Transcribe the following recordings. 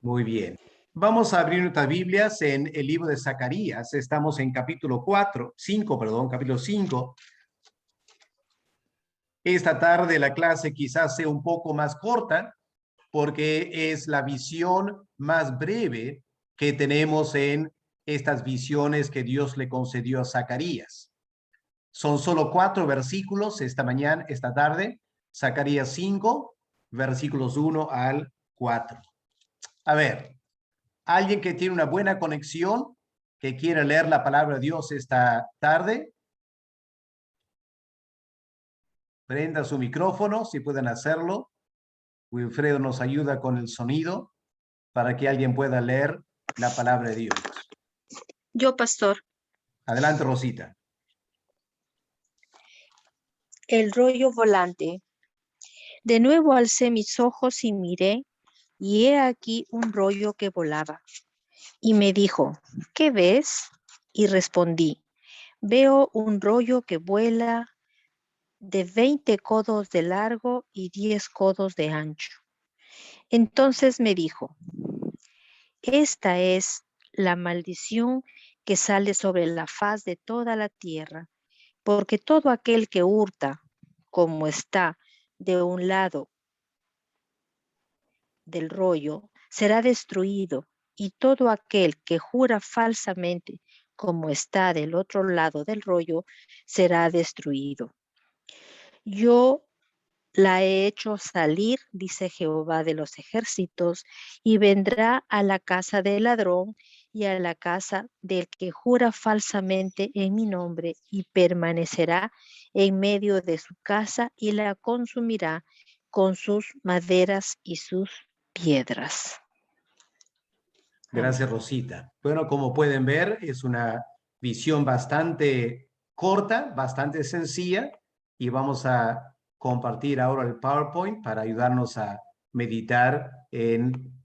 Muy bien. Vamos a abrir nuestras Biblias en el libro de Zacarías. Estamos en capítulo 5, capítulo 5. Esta tarde la clase quizás sea un poco más corta porque es la visión más breve que tenemos en estas visiones que Dios le concedió a Zacarías. Son solo 4 versículos esta tarde. Zacarías 5, versículos 1 al 4. A ver, alguien que tiene una buena conexión, que quiere leer la palabra de Dios esta tarde, prenda su micrófono, si pueden hacerlo. Wilfredo nos ayuda con el sonido para que alguien pueda leer la palabra de Dios. Yo, pastor. Adelante, Rosita. El rollo volante. De nuevo alcé mis ojos y miré, y he aquí un rollo que volaba. Y me dijo, ¿qué ves? Y respondí, veo un rollo que vuela de 20 codos de largo y 10 codos de ancho. Entonces me dijo, esta es la maldición que sale sobre la faz de toda la tierra, porque todo aquel que hurta, como está de un lado del rollo, será destruido, y todo aquel que jura falsamente, como está del otro lado del rollo, será destruido. Yo la he hecho salir, dice Jehová de los ejércitos, y vendrá a la casa del ladrón y a la casa del que jura falsamente en mi nombre, y permanecerá en medio de su casa y la consumirá con sus maderas y sus piedras. Gracias, Amén. Rosita. Bueno, como pueden ver, es una visión bastante corta, bastante sencilla, y vamos a compartir ahora el PowerPoint para ayudarnos a meditar en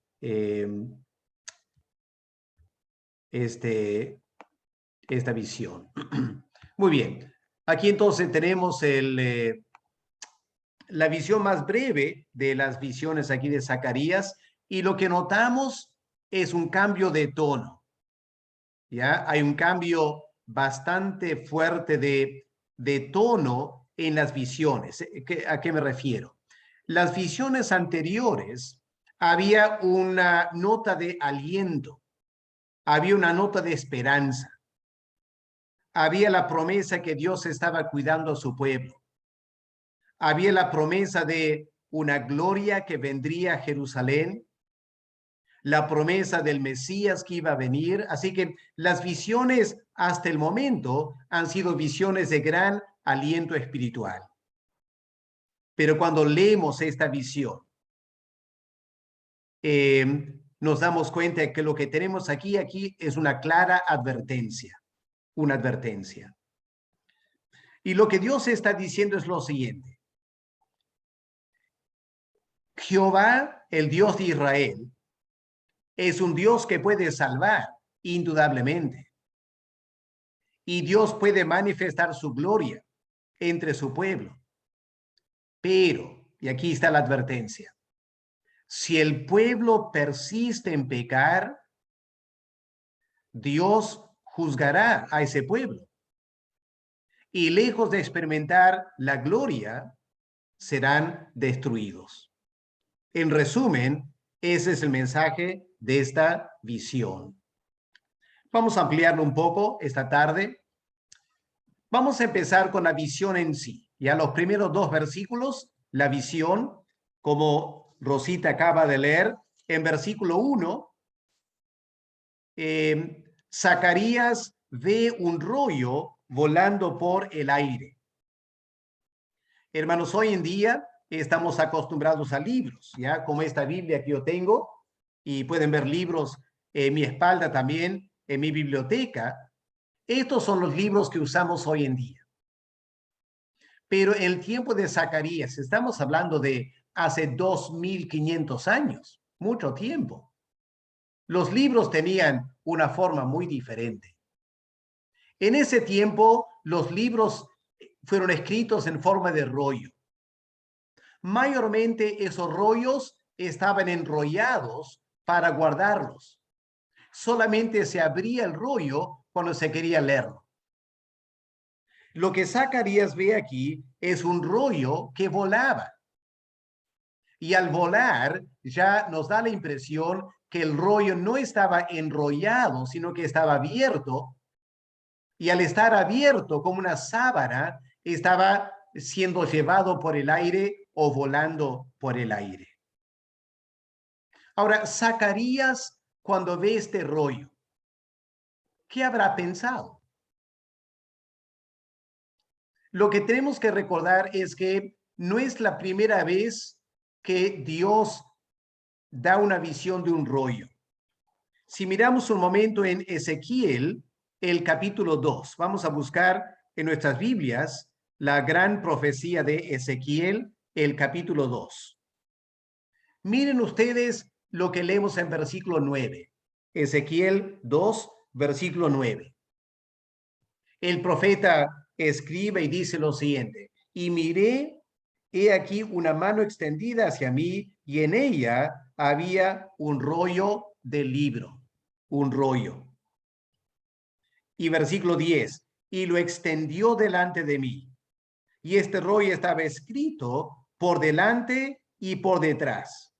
esta visión. Muy bien. Aquí entonces tenemos la visión más breve de las visiones aquí de Zacarías, y lo que notamos es un cambio de tono. ¿Ya? Hay un cambio bastante fuerte de tono en las visiones. ¿A qué me refiero? Las visiones anteriores había una nota de aliento, había una nota de esperanza, había la promesa que Dios estaba cuidando a su pueblo, había la promesa de una gloria que vendría a Jerusalén, la promesa del Mesías que iba a venir. Así que las visiones hasta el momento han sido visiones de gran aliento espiritual. Pero cuando leemos esta visión, nos damos cuenta de que lo que tenemos aquí es una clara advertencia, una advertencia. Y lo que Dios está diciendo es lo siguiente. Jehová, el Dios de Israel, es un Dios que puede salvar, indudablemente. Y Dios puede manifestar su gloria entre su pueblo. Pero, y aquí está la advertencia, si el pueblo persiste en pecar, Dios juzgará a ese pueblo. Y lejos de experimentar la gloria, serán destruidos. En resumen, ese es el mensaje de esta visión. Vamos a ampliarlo un poco esta tarde. Vamos a empezar con la visión en sí. Ya los primeros 2 versículos, la visión, como Rosita acaba de leer, en versículo 1, Zacarías ve un rollo volando por el aire. Hermanos, hoy en día estamos acostumbrados a libros, ¿ya? Como esta Biblia que yo tengo, y pueden ver libros en mi espalda también, en mi biblioteca. Estos son los libros que usamos hoy en día. Pero en el tiempo de Zacarías, estamos hablando de hace 2500 años, mucho tiempo. Los libros tenían una forma muy diferente. En ese tiempo, los libros fueron escritos en forma de rollo. Mayormente esos rollos estaban enrollados para guardarlos. Solamente se abría el rollo cuando se quería leerlo. Lo que Zacarías ve aquí es un rollo que volaba. Y al volar ya nos da la impresión que el rollo no estaba enrollado, sino que estaba abierto. Y al estar abierto como una sábana, estaba siendo llevado por el aire o volando por el aire. Ahora, Zacarías, cuando ve este rollo, ¿qué habrá pensado? Lo que tenemos que recordar es que no es la primera vez que Dios da una visión de un rollo. Si miramos un momento en Ezequiel, el capítulo 2, vamos a buscar en nuestras Biblias la gran profecía de Ezequiel, el capítulo 2. Miren ustedes lo que leemos en versículo 9. Ezequiel 2, versículo 9. El profeta escribe y dice lo siguiente: y miré, he aquí una mano extendida hacia mí, y en ella había un rollo de libro, un rollo. Y versículo 10, y lo extendió delante de mí. Y este rollo estaba escrito por delante y por detrás.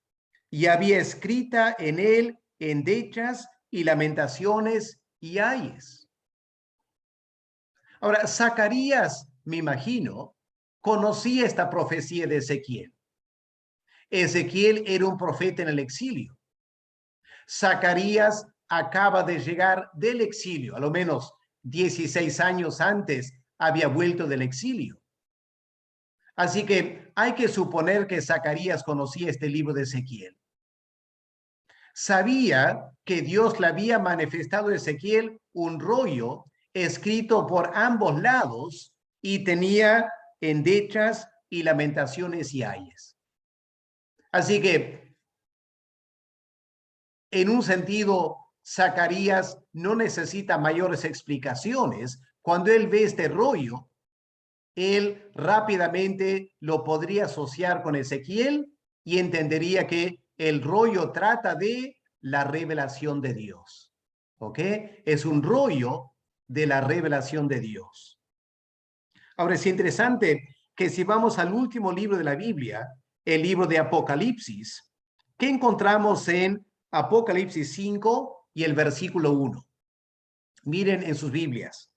Y había escrita en él endechas y lamentaciones y ayes. Ahora, Zacarías, me imagino, conocía esta profecía de Ezequiel. Ezequiel era un profeta en el exilio. Zacarías acaba de llegar del exilio, a lo menos 16 años antes había vuelto del exilio. Así que hay que suponer que Zacarías conocía este libro de Ezequiel. Sabía que Dios le había manifestado a Ezequiel un rollo escrito por ambos lados y tenía endechas y lamentaciones y ayes. Así que, en un sentido, Zacarías no necesita mayores explicaciones. Cuando él ve este rollo, él rápidamente lo podría asociar con Ezequiel y entendería que el rollo trata de la revelación de Dios. ¿Ok? Es un rollo de la revelación de Dios. Ahora es interesante que si vamos al último libro de la Biblia, el libro de Apocalipsis, ¿qué encontramos en Apocalipsis 5 y el versículo 1? Miren en sus Biblias.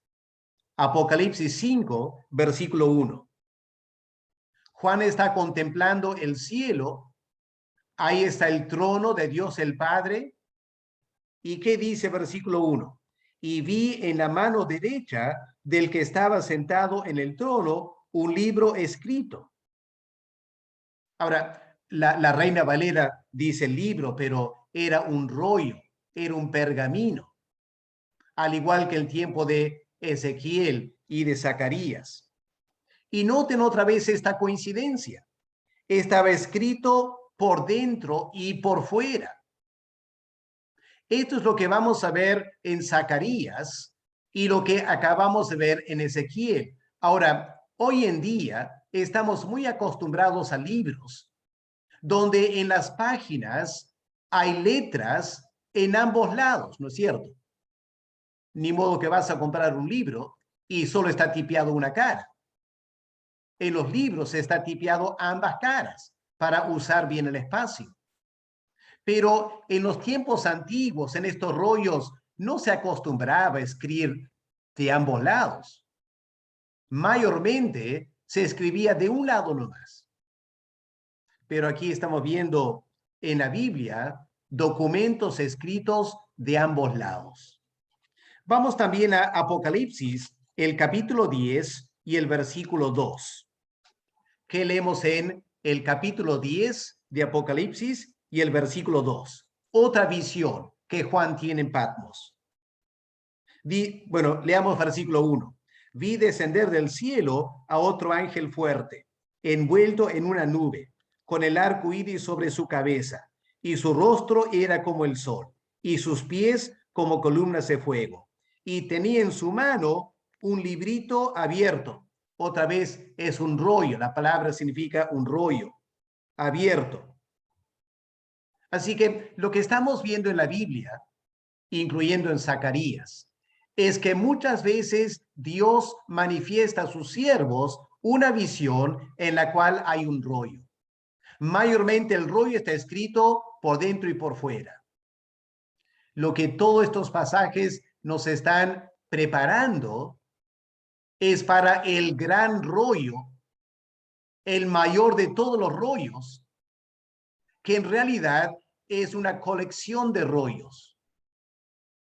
Apocalipsis 5, versículo 1. Juan está contemplando el cielo. Ahí está el trono de Dios el Padre. ¿Y qué dice versículo 1? Y vi en la mano derecha del que estaba sentado en el trono un libro escrito. Ahora, la Reina Valera dice libro, pero era un rollo, era un pergamino, al igual que el tiempo de Ezequiel y de Zacarías. Y noten otra vez esta coincidencia. Estaba escrito por dentro y por fuera. Esto es lo que vamos a ver en Zacarías y lo que acabamos de ver en Ezequiel. Ahora, hoy en día estamos muy acostumbrados a libros donde en las páginas hay letras en ambos lados, ¿no es cierto? Ni modo que vas a comprar un libro y solo está tipeado una cara. En los libros está tipeado ambas caras para usar bien el espacio. Pero en los tiempos antiguos, en estos rollos, no se acostumbraba a escribir de ambos lados. Mayormente se escribía de un lado nomás. Pero aquí estamos viendo en la Biblia documentos escritos de ambos lados. Vamos también a Apocalipsis, el capítulo 10 y el versículo 2. ¿Qué leemos en el capítulo 10 de Apocalipsis y el versículo 2? Otra visión que Juan tiene en Patmos. Bueno, leamos versículo 1. Vi descender del cielo a otro ángel fuerte, envuelto en una nube, con el arco iris sobre su cabeza, y su rostro era como el sol, y sus pies como columnas de fuego. Y tenía en su mano un librito abierto. Otra vez es un rollo, la palabra significa un rollo abierto. Así que lo que estamos viendo en la Biblia, incluyendo en Zacarías, es que muchas veces Dios manifiesta a sus siervos una visión en la cual hay un rollo. Mayormente el rollo está escrito por dentro y por fuera. Lo que todos estos pasajes nos están preparando es para el gran rollo, el mayor de todos los rollos, que en realidad es una colección de rollos,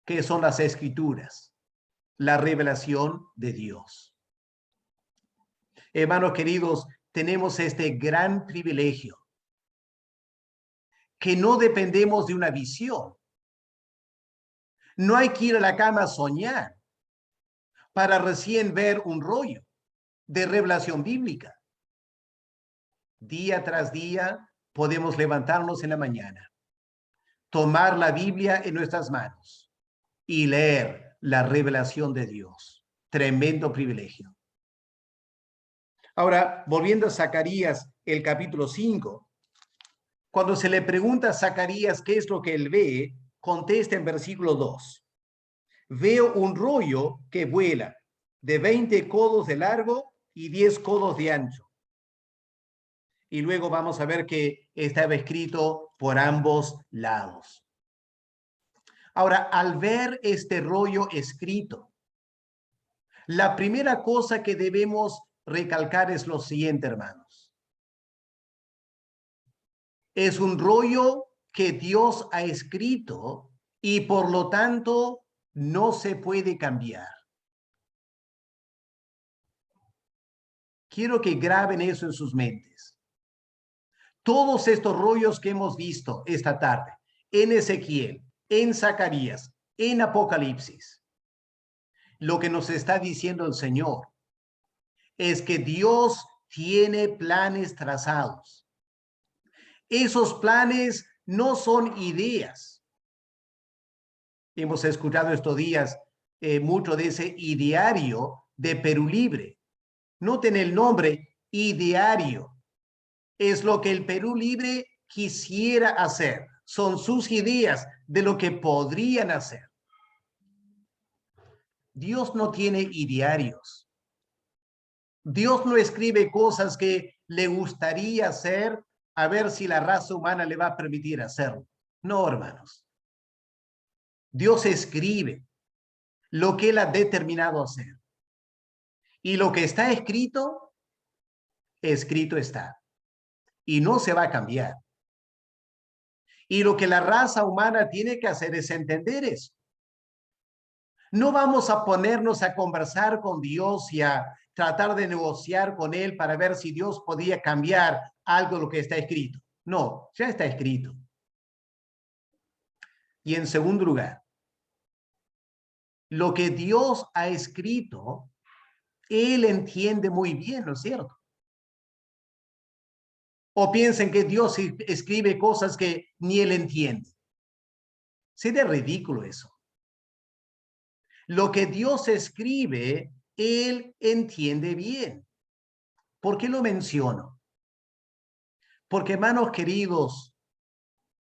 que son las escrituras, la revelación de Dios. Hermanos queridos, tenemos este gran privilegio, que no dependemos de una visión. No hay que ir a la cama a soñar para recién ver un rollo de revelación bíblica. Día tras día podemos levantarnos en la mañana, tomar la Biblia en nuestras manos y leer la revelación de Dios. Tremendo privilegio. Ahora, volviendo a Zacarías, el capítulo 5, cuando se le pregunta a Zacarías qué es lo que él ve, contesta en versículo 2. Veo un rollo que vuela de 20 codos de largo y 10 codos de ancho. Y luego vamos a ver que estaba escrito por ambos lados. Ahora, al ver este rollo escrito, la primera cosa que debemos recalcar es lo siguiente, hermanos. Es un rollo que Dios ha escrito y por lo tanto no se puede cambiar. Quiero que graben eso en sus mentes. Todos estos rollos que hemos visto esta tarde, en Ezequiel, en Zacarías, en Apocalipsis, lo que nos está diciendo el Señor es que Dios tiene planes trazados. Esos planes no son ideas. Hemos escuchado estos días mucho de ese ideario de Perú Libre. Noten el nombre, ideario. Es lo que el Perú Libre quisiera hacer. Son sus ideas de lo que podrían hacer. Dios no tiene idearios. Dios no escribe cosas que le gustaría hacer a ver si la raza humana le va a permitir hacerlo. No, hermanos. Dios escribe lo que Él ha determinado hacer. Y lo que está escrito, escrito está. Y no se va a cambiar. Y lo que la raza humana tiene que hacer es entender eso. No vamos a ponernos a conversar con Dios y a tratar de negociar con Él para ver si Dios podía cambiar algo de lo que está escrito. No, ya está escrito. Y en segundo lugar, lo que Dios ha escrito, Él entiende muy bien, ¿no es cierto? O piensen que Dios escribe cosas que ni Él entiende. Sería ridículo eso. Lo que Dios escribe, Él entiende bien. ¿Por qué lo menciono? Porque, hermanos queridos,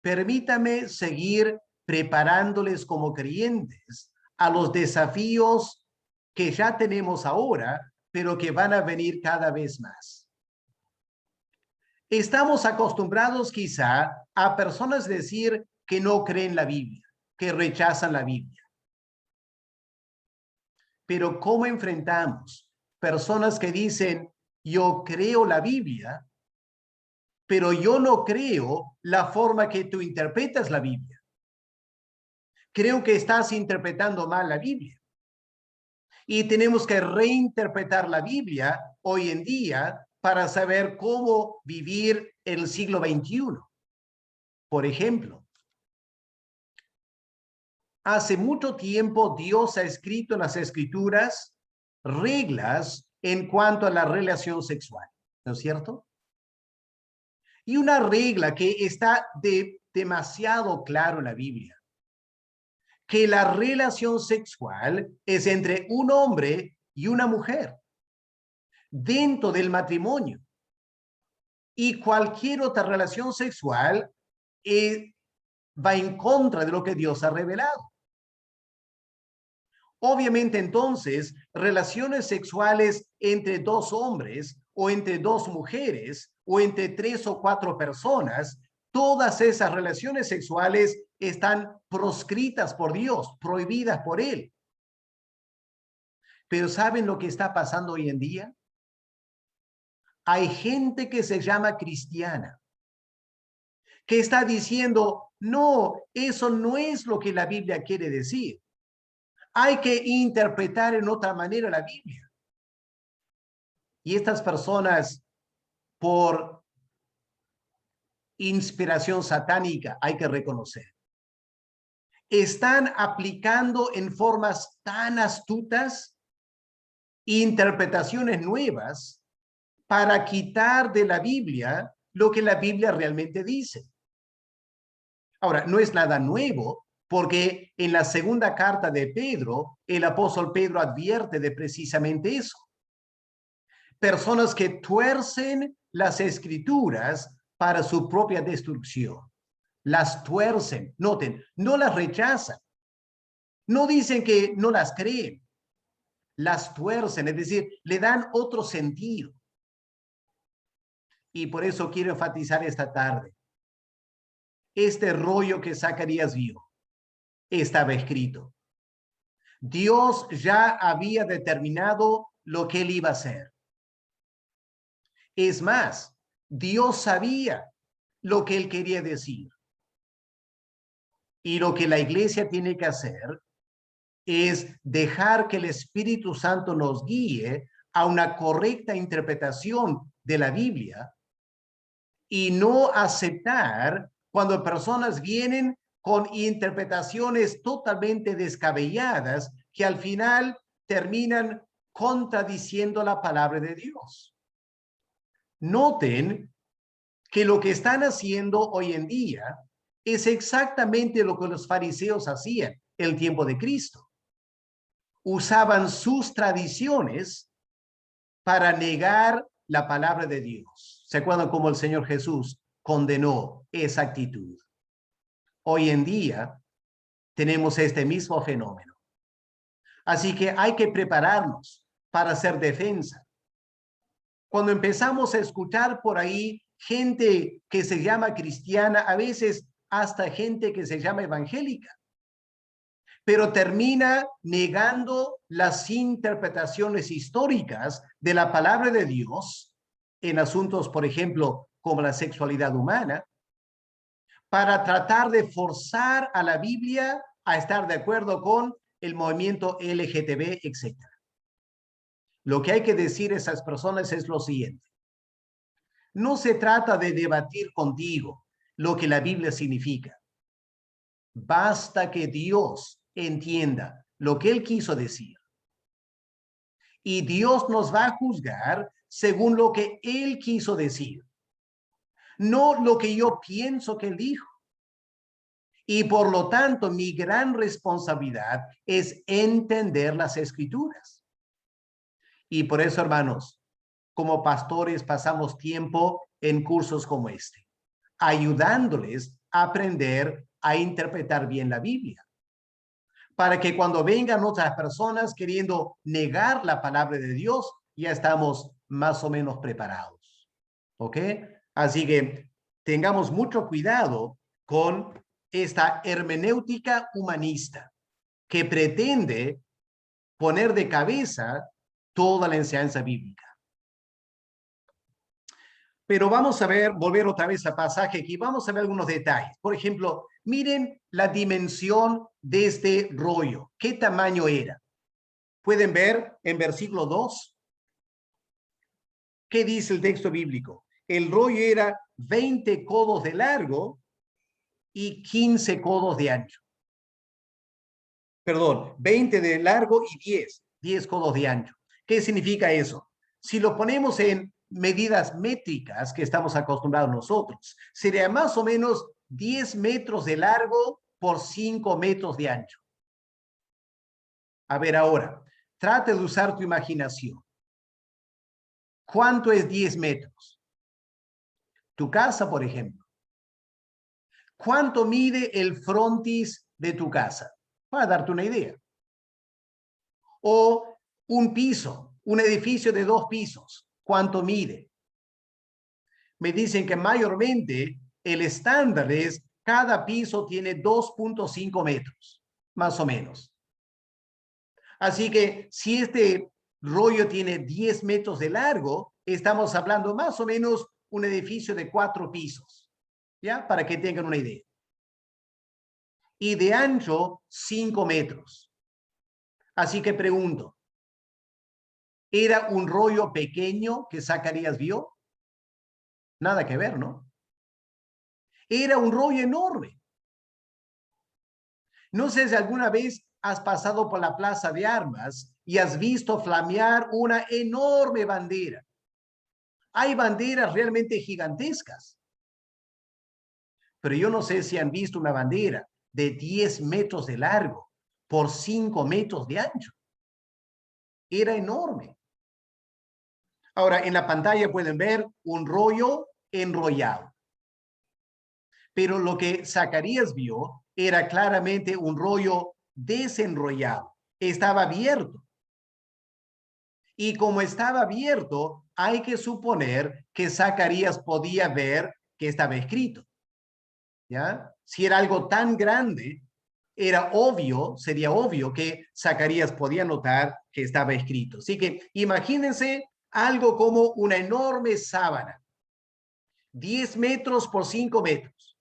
permítame seguir preparándoles como creyentes a los desafíos que ya tenemos ahora, pero que van a venir cada vez más. Estamos acostumbrados quizá a personas decir que no creen la Biblia, que rechazan la Biblia. Pero ¿cómo enfrentamos personas que dicen, yo creo la Biblia, pero yo no creo la forma que tú interpretas la Biblia? Creo que estás interpretando mal la Biblia. Y tenemos que reinterpretar la Biblia hoy en día para saber cómo vivir en el siglo XXI. Por ejemplo, hace mucho tiempo Dios ha escrito en las Escrituras reglas en cuanto a la relación sexual, ¿no es cierto? Y una regla que está demasiado claro en la Biblia, que la relación sexual es entre un hombre y una mujer dentro del matrimonio. Y cualquier otra relación sexual va en contra de lo que Dios ha revelado. Obviamente, entonces, relaciones sexuales entre dos hombres o entre dos mujeres o entre 3 o 4 personas, todas esas relaciones sexuales están proscritas por Dios, prohibidas por Él. Pero ¿saben lo que está pasando hoy en día? Hay gente que se llama cristiana, que está diciendo, no, eso no es lo que la Biblia quiere decir. Hay que interpretar en otra manera la Biblia. Y estas personas, por inspiración satánica, hay que reconocer, están aplicando en formas tan astutas interpretaciones nuevas para quitar de la Biblia lo que la Biblia realmente dice. Ahora, no es nada nuevo, porque en la segunda carta de Pedro, el apóstol Pedro advierte de precisamente eso. Personas que tuercen las escrituras para su propia destrucción. Las tuercen, noten, no las rechazan. No dicen que no las creen. Las tuercen, es decir, le dan otro sentido. Y por eso quiero enfatizar esta tarde. Este rollo que Zacarías vio estaba escrito. Dios ya había determinado lo que él iba a hacer. Es más, Dios sabía lo que él quería decir. Y lo que la iglesia tiene que hacer es dejar que el Espíritu Santo nos guíe a una correcta interpretación de la Biblia y no aceptar cuando personas vienen con interpretaciones totalmente descabelladas que al final terminan contradiciendo la palabra de Dios. Noten que lo que están haciendo hoy en día es exactamente lo que los fariseos hacían en el tiempo de Cristo. Usaban sus tradiciones para negar la palabra de Dios. ¿Se acuerdan cómo el Señor Jesús condenó esa actitud? Hoy en día tenemos este mismo fenómeno. Así que hay que prepararnos para hacer defensa. Cuando empezamos a escuchar por ahí gente que se llama cristiana, a veces hasta gente que se llama evangélica, pero termina negando las interpretaciones históricas de la palabra de Dios en asuntos, por ejemplo, como la sexualidad humana, para tratar de forzar a la Biblia a estar de acuerdo con el movimiento LGTB, etc. Lo que hay que decir a esas personas es lo siguiente. No se trata de debatir contigo lo que la Biblia significa. Basta que Dios entienda lo que Él quiso decir. Y Dios nos va a juzgar según lo que Él quiso decir. No lo que yo pienso que Él dijo. Y por lo tanto, mi gran responsabilidad es entender las Escrituras. Y por eso, hermanos, como pastores pasamos tiempo en cursos como este, ayudándoles a aprender a interpretar bien la Biblia, para que cuando vengan otras personas queriendo negar la palabra de Dios, ya estamos más o menos preparados. ¿Ok? Así que tengamos mucho cuidado con esta hermenéutica humanista que pretende poner de cabeza toda la enseñanza bíblica. Pero vamos a ver, volver otra vez al pasaje aquí, vamos a ver algunos detalles. Por ejemplo, miren la dimensión de este rollo. ¿Qué tamaño era? ¿Pueden ver en versículo 2? ¿Qué dice el texto bíblico? El rollo era 20 codos de largo y 15 codos de ancho. Perdón, 20 de largo y 10 codos de ancho. ¿Qué significa eso? Si lo ponemos en medidas métricas que estamos acostumbrados nosotros, sería más o menos 10 metros de largo por 5 metros de ancho. A ver ahora, trate de usar tu imaginación. ¿Cuánto es 10 metros? Tu casa, por ejemplo. ¿cuánto mide el frontis de tu casa? Para darte una idea. O un piso, un edificio de 2 pisos, ¿cuánto mide? Me dicen que mayormente el estándar es cada piso tiene 2.5 metros, más o menos. Así que si este rollo tiene 10 metros de largo, estamos hablando más o menos un edificio de 4 pisos, ¿ya? Para que tengan una idea. Y de ancho, 5 metros. Así que pregunto, ¿era un rollo pequeño que Zacarías vio? Nada que ver, ¿no? Era un rollo enorme. No sé si alguna vez has pasado por la plaza de armas y has visto flamear una enorme bandera. Hay banderas realmente gigantescas. Pero yo no sé si han visto una bandera de 10 metros de largo por 5 metros de ancho. Era enorme. Ahora, en la pantalla pueden ver un rollo enrollado. Pero lo que Zacarías vio era claramente un rollo desenrollado. Estaba abierto. Y como estaba abierto, hay que suponer que Zacarías podía ver que estaba escrito. ¿Ya? Si era algo tan grande, sería obvio que Zacarías podía notar que estaba escrito. Así que imagínense algo como una enorme sábana, 10 metros por 5 metros,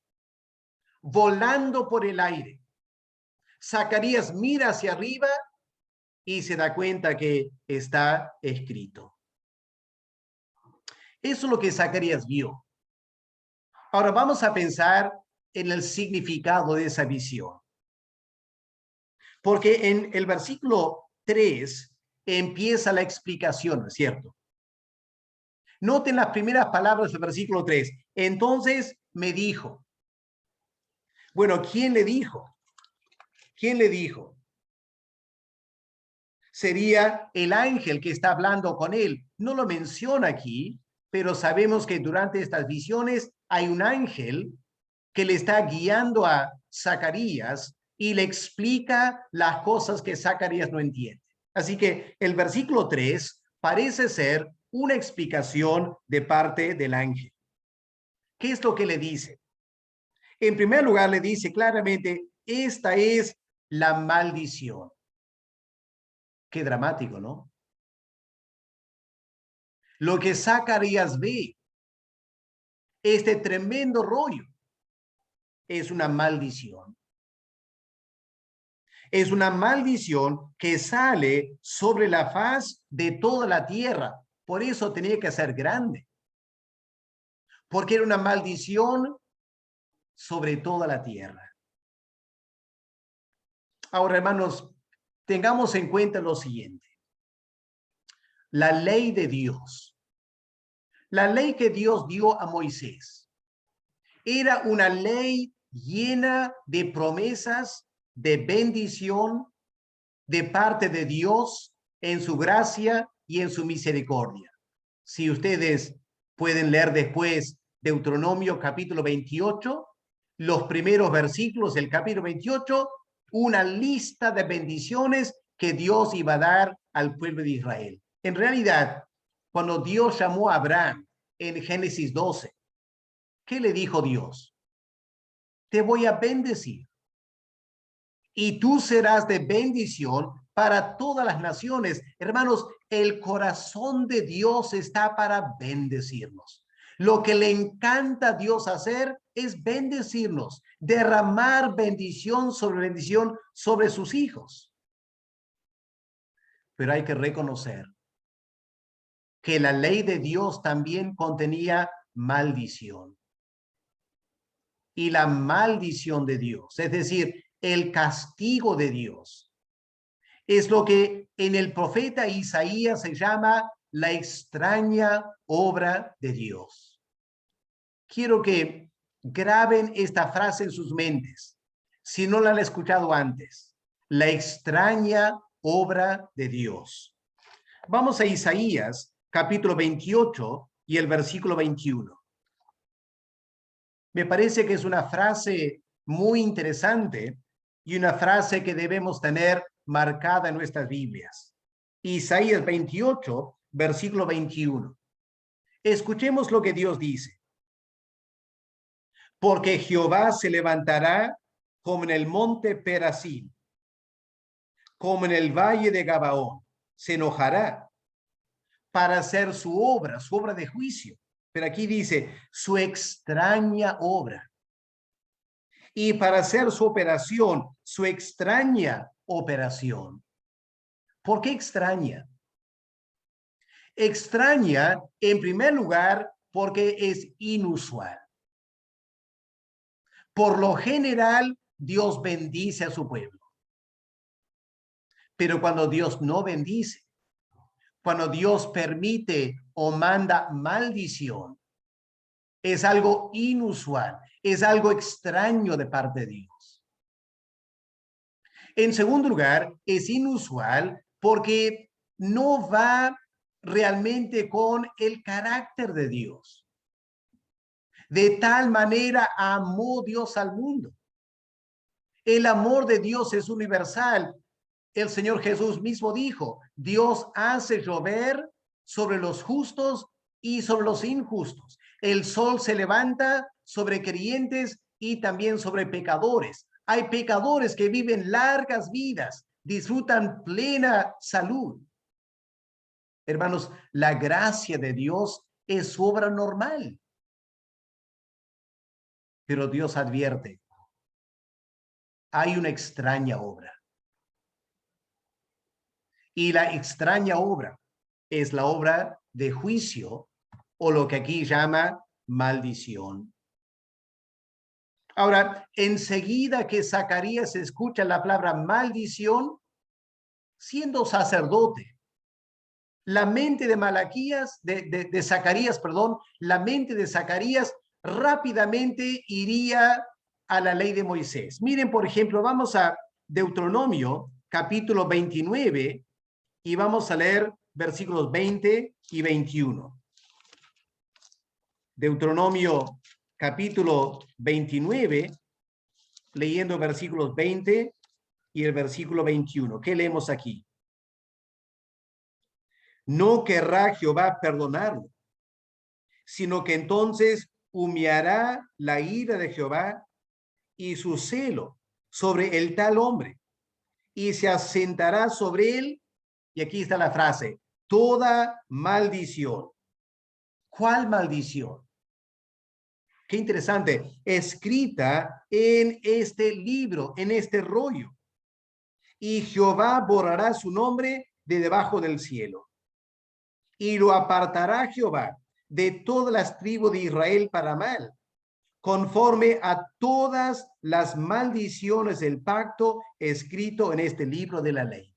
volando por el aire. Zacarías mira hacia arriba y se da cuenta que está escrito. Eso es lo que Zacarías vio. Ahora vamos a pensar en el significado de esa visión. Porque en el versículo 3 empieza la explicación, ¿no es cierto? Noten las primeras palabras del versículo 3. Entonces me dijo. Bueno, ¿quién le dijo? ¿Quién le dijo? Sería el ángel que está hablando con él. No lo menciona aquí, pero sabemos que durante estas visiones hay un ángel que le está guiando a Zacarías y le explica las cosas que Zacarías no entiende. Así que el versículo 3 parece ser una explicación de parte del ángel. ¿Qué es lo que le dice? En primer lugar, le dice claramente, esta es la maldición. Qué dramático, ¿no? Lo que Zacarías ve, este tremendo rollo, es una maldición. Es una maldición que sale sobre la faz de toda la tierra. Por eso tenía que ser grande. Porque era una maldición sobre toda la tierra. Ahora, hermanos, tengamos en cuenta lo siguiente. La ley de Dios. La ley que Dios dio a Moisés era una ley llena de promesas, de bendición de parte de Dios en su gracia y en su misericordia. Si ustedes pueden leer después Deuteronomio capítulo 28, los primeros versículos del capítulo 28, una lista de bendiciones que Dios iba a dar al pueblo de Israel. En realidad, cuando Dios llamó a Abraham en Génesis 12, ¿qué le dijo Dios? Te voy a bendecir y tú serás de bendición para todas las naciones. Hermanos, el corazón de Dios está para bendecirnos. Lo que le encanta a Dios hacer es bendecirnos, derramar bendición sobre sus hijos. Pero hay que reconocer que la ley de Dios también contenía maldición. Y la maldición de Dios, es decir, el castigo de Dios, es lo que en el profeta Isaías se llama la extraña obra de Dios. Quiero que graben esta frase en sus mentes, si no la han escuchado antes. La extraña obra de Dios. Vamos a Isaías, capítulo 28 y el versículo 21. Me parece que es una frase muy interesante y una frase que debemos tener marcada en nuestras Biblias. Isaías 28, versículo 21. Escuchemos lo que Dios dice. Porque Jehová se levantará como en el monte Perasim, como en el valle de Gabaón. Se enojará para hacer su obra de juicio. Pero aquí dice, su extraña obra. Y para hacer su operación, su extraña operación. ¿Por qué extraña? Extraña, en primer lugar, porque es inusual. Por lo general, Dios bendice a su pueblo. Pero cuando Dios no bendice, cuando Dios permite o manda maldición, es algo inusual, es algo extraño de parte de Dios. En segundo lugar, es inusual porque no va realmente con el carácter de Dios. De tal manera amó Dios al mundo. El amor de Dios es universal. El Señor Jesús mismo dijo, Dios hace llover sobre los justos y sobre los injustos. El sol se levanta sobre creyentes y también sobre pecadores. Hay pecadores que viven largas vidas, disfrutan plena salud. Hermanos, la gracia de Dios es su obra normal. Pero Dios advierte, hay una extraña obra. Y la extraña obra es la obra de juicio o lo que aquí llama maldición. Ahora, enseguida que Zacarías escucha la palabra maldición, siendo sacerdote, la mente de Zacarías, perdón, la mente de Zacarías rápidamente iría a la ley de Moisés. Miren, por ejemplo, vamos a Deuteronomio, capítulo 29, y vamos a leer versículos 20 y 21. Deuteronomio capítulo 29, leyendo versículos 20 y el versículo 21. ¿Qué leemos aquí? No querrá Jehová perdonarlo, sino que entonces humeará la ira de Jehová y su celo sobre el tal hombre, y se asentará sobre él, y aquí está la frase, toda maldición. ¿Cuál maldición? Qué interesante, escrita en este libro, en este rollo. Y Jehová borrará su nombre de debajo del cielo. Y lo apartará Jehová de todas las tribus de Israel para mal, conforme a todas las maldiciones del pacto escrito en este libro de la ley.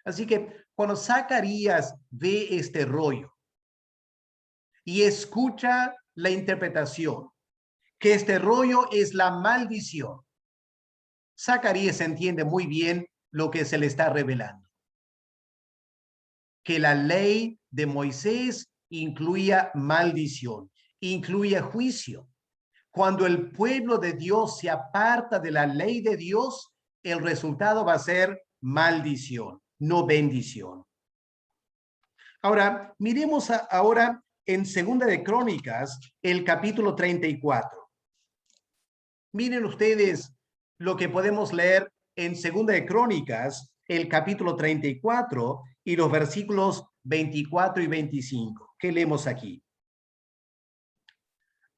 Así que cuando Zacarías ve este rollo y escucha la interpretación, que este rollo es la maldición, Zacarías entiende muy bien lo que se le está revelando. Que la ley de Moisés incluía maldición, incluía juicio. Cuando el pueblo de Dios se aparta de la ley de Dios, el resultado va a ser maldición, no bendición. Ahora, miremos ahora en Segunda de Crónicas, el capítulo 34. Miren ustedes lo que podemos leer en Segunda de Crónicas, el capítulo 34 y los versículos 24 y 25. ¿Qué leemos aquí?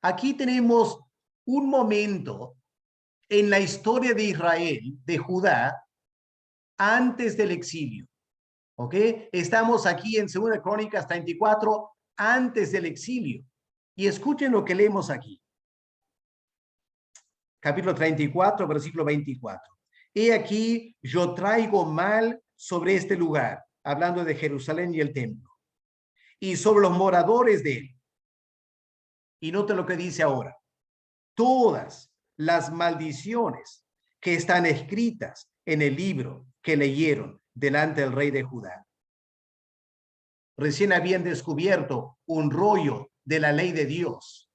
Aquí tenemos un momento en la historia de Israel, de Judá, antes del exilio. ¿Ok? Estamos aquí en Segunda de Crónicas 34, antes del exilio. Y escuchen lo que leemos aquí. Capítulo 34, versículo 24. He aquí, yo traigo mal sobre este lugar, hablando de Jerusalén y el templo, y sobre los moradores de él. Y note lo que dice ahora. Todas las maldiciones que están escritas en el libro que leyeron delante del rey de Judá. Recién habían descubierto un rollo de la ley de Dios.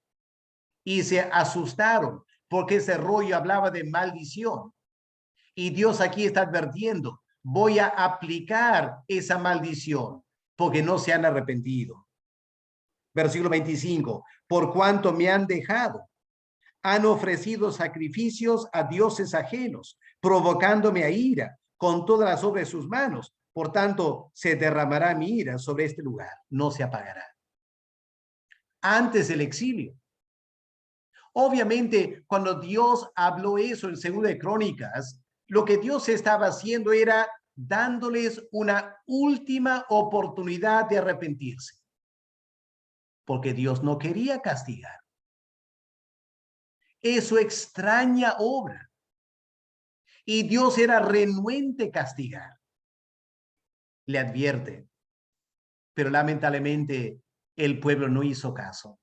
y se asustaron porque ese rollo hablaba de maldición. Y Dios aquí está advirtiendo, voy a aplicar esa maldición porque no se han arrepentido. Versículo 25, por cuanto me han dejado, han ofrecido sacrificios a dioses ajenos, provocándome a ira con todas las obras de sus manos. Por tanto, se derramará mi ira sobre este lugar, no se apagará. Antes del exilio. Obviamente, cuando Dios habló eso en Segunda de Crónicas, lo que Dios estaba haciendo era dándoles una última oportunidad de arrepentirse, porque Dios no quería castigar. Es su extraña obra. Y Dios era renuente castigar. Le advierte. Pero lamentablemente el pueblo no hizo caso.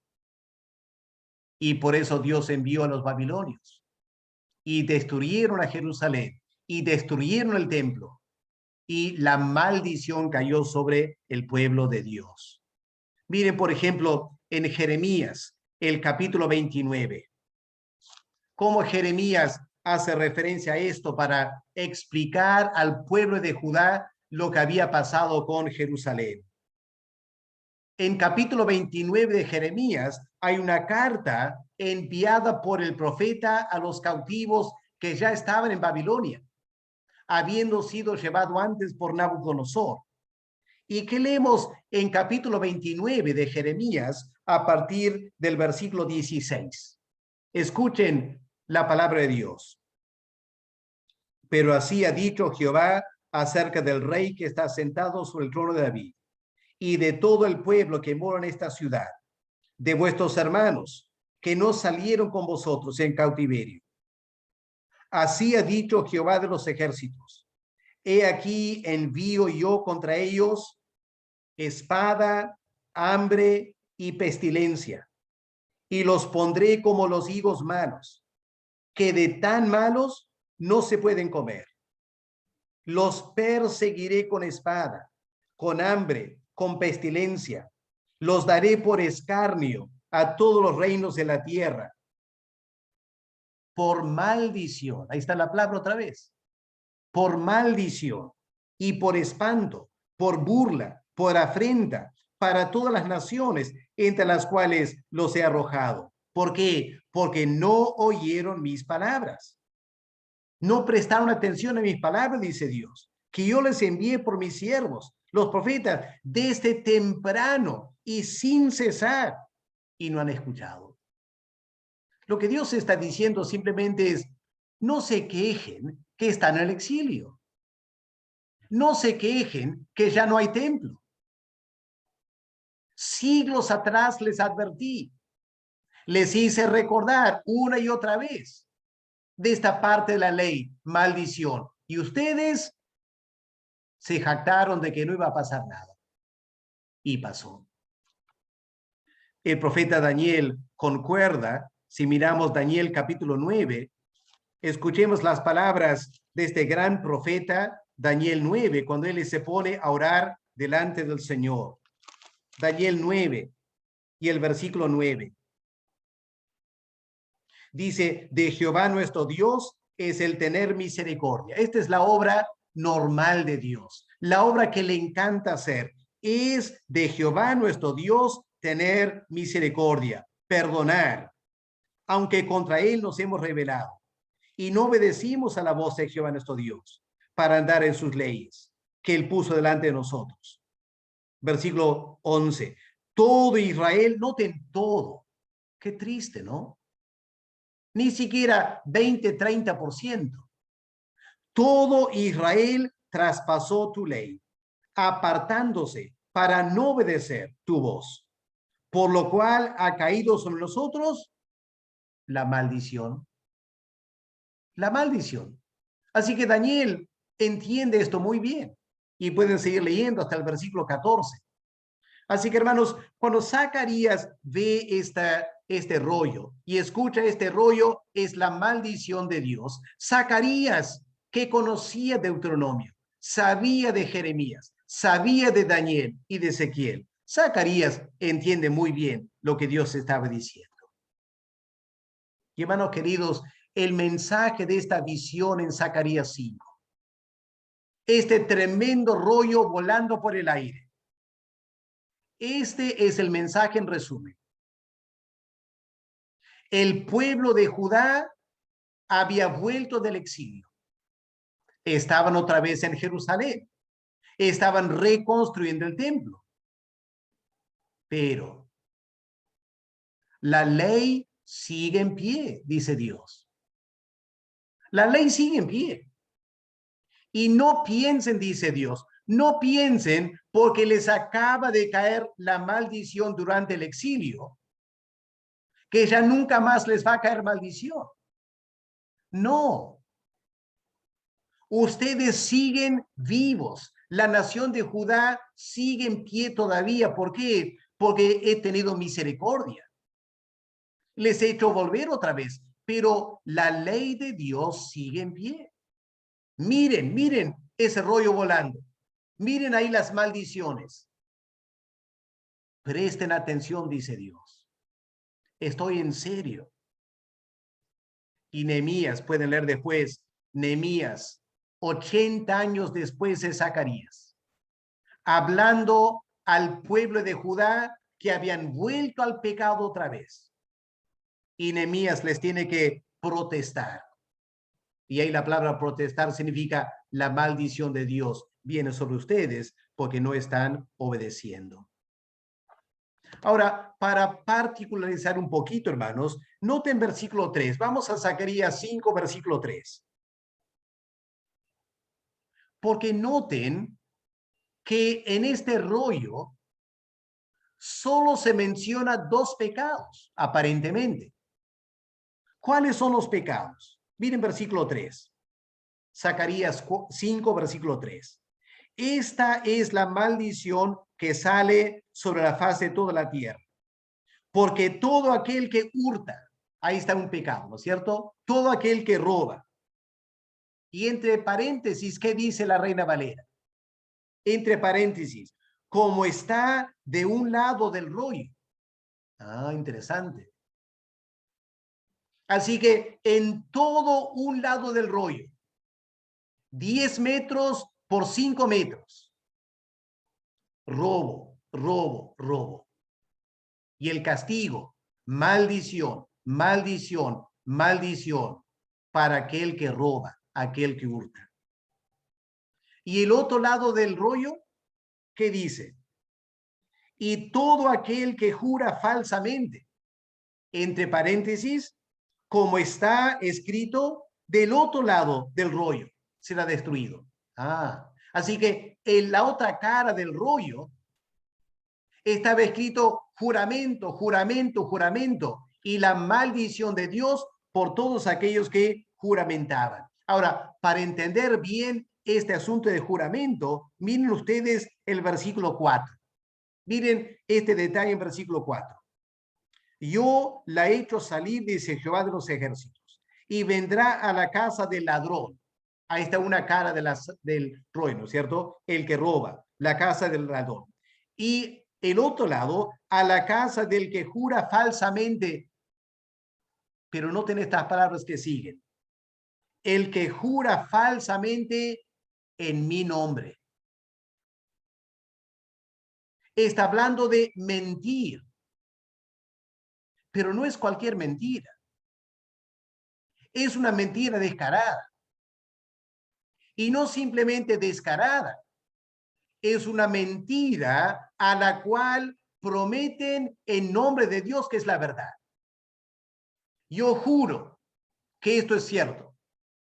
Y por eso Dios envió a los babilonios. Y destruyeron a Jerusalén. Y destruyeron el templo. Y la maldición cayó sobre el pueblo de Dios. Miren, por ejemplo, en Jeremías, el capítulo 29. Cómo Jeremías hace referencia a esto para explicar al pueblo de Judá lo que había pasado con Jerusalén. En capítulo 29 de Jeremías hay una carta enviada por el profeta a los cautivos que ya estaban en Babilonia, habiendo sido llevado antes por Nabucodonosor. ¿Y qué leemos en capítulo 29 de Jeremías a partir del versículo 16? Escuchen la palabra de Dios. Pero así ha dicho Jehová acerca del rey que está sentado sobre el trono de David y de todo el pueblo que mora en esta ciudad, de vuestros hermanos que no salieron con vosotros en cautiverio. Así ha dicho Jehová de los ejércitos. He aquí envío yo contra ellos espada, hambre y pestilencia, y los pondré como los higos malos, que de tan malos no se pueden comer. Los perseguiré con espada, con hambre, con pestilencia. Los daré por escarnio a todos los reinos de la tierra. Por maldición. Ahí está la palabra otra vez. Por maldición y por espanto, por burla, por afrenta, para todas las naciones entre las cuales los he arrojado. ¿Por qué? Porque no oyeron mis palabras. No prestaron atención a mis palabras, dice Dios, que yo les envié por mis siervos, los profetas, desde temprano y sin cesar, y no han escuchado. Lo que Dios está diciendo simplemente es, no se quejen que están en el exilio. No se quejen que ya no hay templo. Siglos atrás les advertí, les hice recordar una y otra vez de esta parte de la ley, maldición. Y ustedes se jactaron de que no iba a pasar nada. Y pasó. El profeta Daniel concuerda, si miramos Daniel capítulo 9, escuchemos las palabras de este gran profeta Daniel 9, cuando él se pone a orar delante del Señor. Daniel 9 y el versículo 9. Dice, de Jehová nuestro Dios es el tener misericordia. Esta es la obra normal de Dios. La obra que le encanta hacer es de Jehová nuestro Dios tener misericordia, perdonar, aunque contra él nos hemos rebelado y no obedecimos a la voz de Jehová nuestro Dios para andar en sus leyes que él puso delante de nosotros. Versículo 11. Todo Israel, noten todo. Qué triste, ¿no? Ni siquiera 20-30%. Todo Israel traspasó tu ley, apartándose para no obedecer tu voz, por lo cual ha caído sobre nosotros la maldición. La maldición. Así que Daniel entiende esto muy bien y pueden seguir leyendo hasta el versículo 14. Así que, hermanos, cuando Zacarías ve este rollo y escucha este rollo, es la maldición de Dios. Zacarías, que conocía Deuteronomio, sabía de Jeremías, sabía de Daniel y de Ezequiel. Zacarías entiende muy bien lo que Dios estaba diciendo. Y hermanos queridos, el mensaje de esta visión en Zacarías 5, este tremendo rollo volando por el aire, este es el mensaje en resumen. El pueblo de Judá había vuelto del exilio. Estaban otra vez en Jerusalén. Estaban reconstruyendo el templo. Pero la ley sigue en pie, dice Dios. La ley sigue en pie. Y no piensen, dice Dios, no piensen porque les acaba de caer la maldición durante el exilio, que ya nunca más les va a caer maldición. No. Ustedes siguen vivos. La nación de Judá sigue en pie todavía. ¿Por qué? Porque he tenido misericordia. Les he hecho volver otra vez, pero la ley de Dios sigue en pie. Miren, miren ese rollo volando. Miren ahí las maldiciones. Presten atención, dice Dios. Estoy en serio. Y Nehemías, pueden leer después, Nehemías, 80 años después de Zacarías, hablando al pueblo de Judá que habían vuelto al pecado otra vez. Y Nehemías les tiene que protestar. Y ahí la palabra protestar significa la maldición de Dios viene sobre ustedes porque no están obedeciendo. Ahora, para particularizar un poquito, hermanos, noten versículo 3. Vamos a Zacarías 5, versículo 3. Porque noten que en este rollo solo se menciona dos pecados, aparentemente. ¿Cuáles son los pecados? Miren versículo 3. Zacarías 5, versículo 3. Esta es la maldición que sale sobre la faz de toda la tierra. Porque todo aquel que hurta, ahí está un pecado, ¿no es cierto? Todo aquel que roba. Y entre paréntesis, ¿qué dice la Reina Valera? Entre paréntesis, como está de un lado del rollo. Ah, interesante. Así que en todo un lado del rollo, 10 metros por 5 metros. Robo, robo, robo. Y el castigo, maldición, maldición, maldición para aquel que roba, aquel que hurta. Y el otro lado del rollo, ¿qué dice? Y todo aquel que jura falsamente, entre paréntesis, como está escrito del otro lado del rollo, será destruido. Ah, así que en la otra cara del rollo estaba escrito juramento, juramento, juramento y la maldición de Dios por todos aquellos que juramentaban. Ahora, para entender bien este asunto de juramento, miren ustedes el versículo 4. Miren este detalle en versículo 4. Yo la he hecho salir, dice Jehová de los ejércitos, y vendrá a la casa del ladrón. Ahí está una cara del trueno, ¿cierto? El que roba, la casa del ladrón. Y el otro lado, a la casa del que jura falsamente, pero noten estas palabras que siguen. El que jura falsamente en mi nombre. Está hablando de mentir, pero no es cualquier mentira. Es una mentira descarada. Y no simplemente descarada, es una mentira a la cual prometen en nombre de Dios que es la verdad. Yo juro que esto es cierto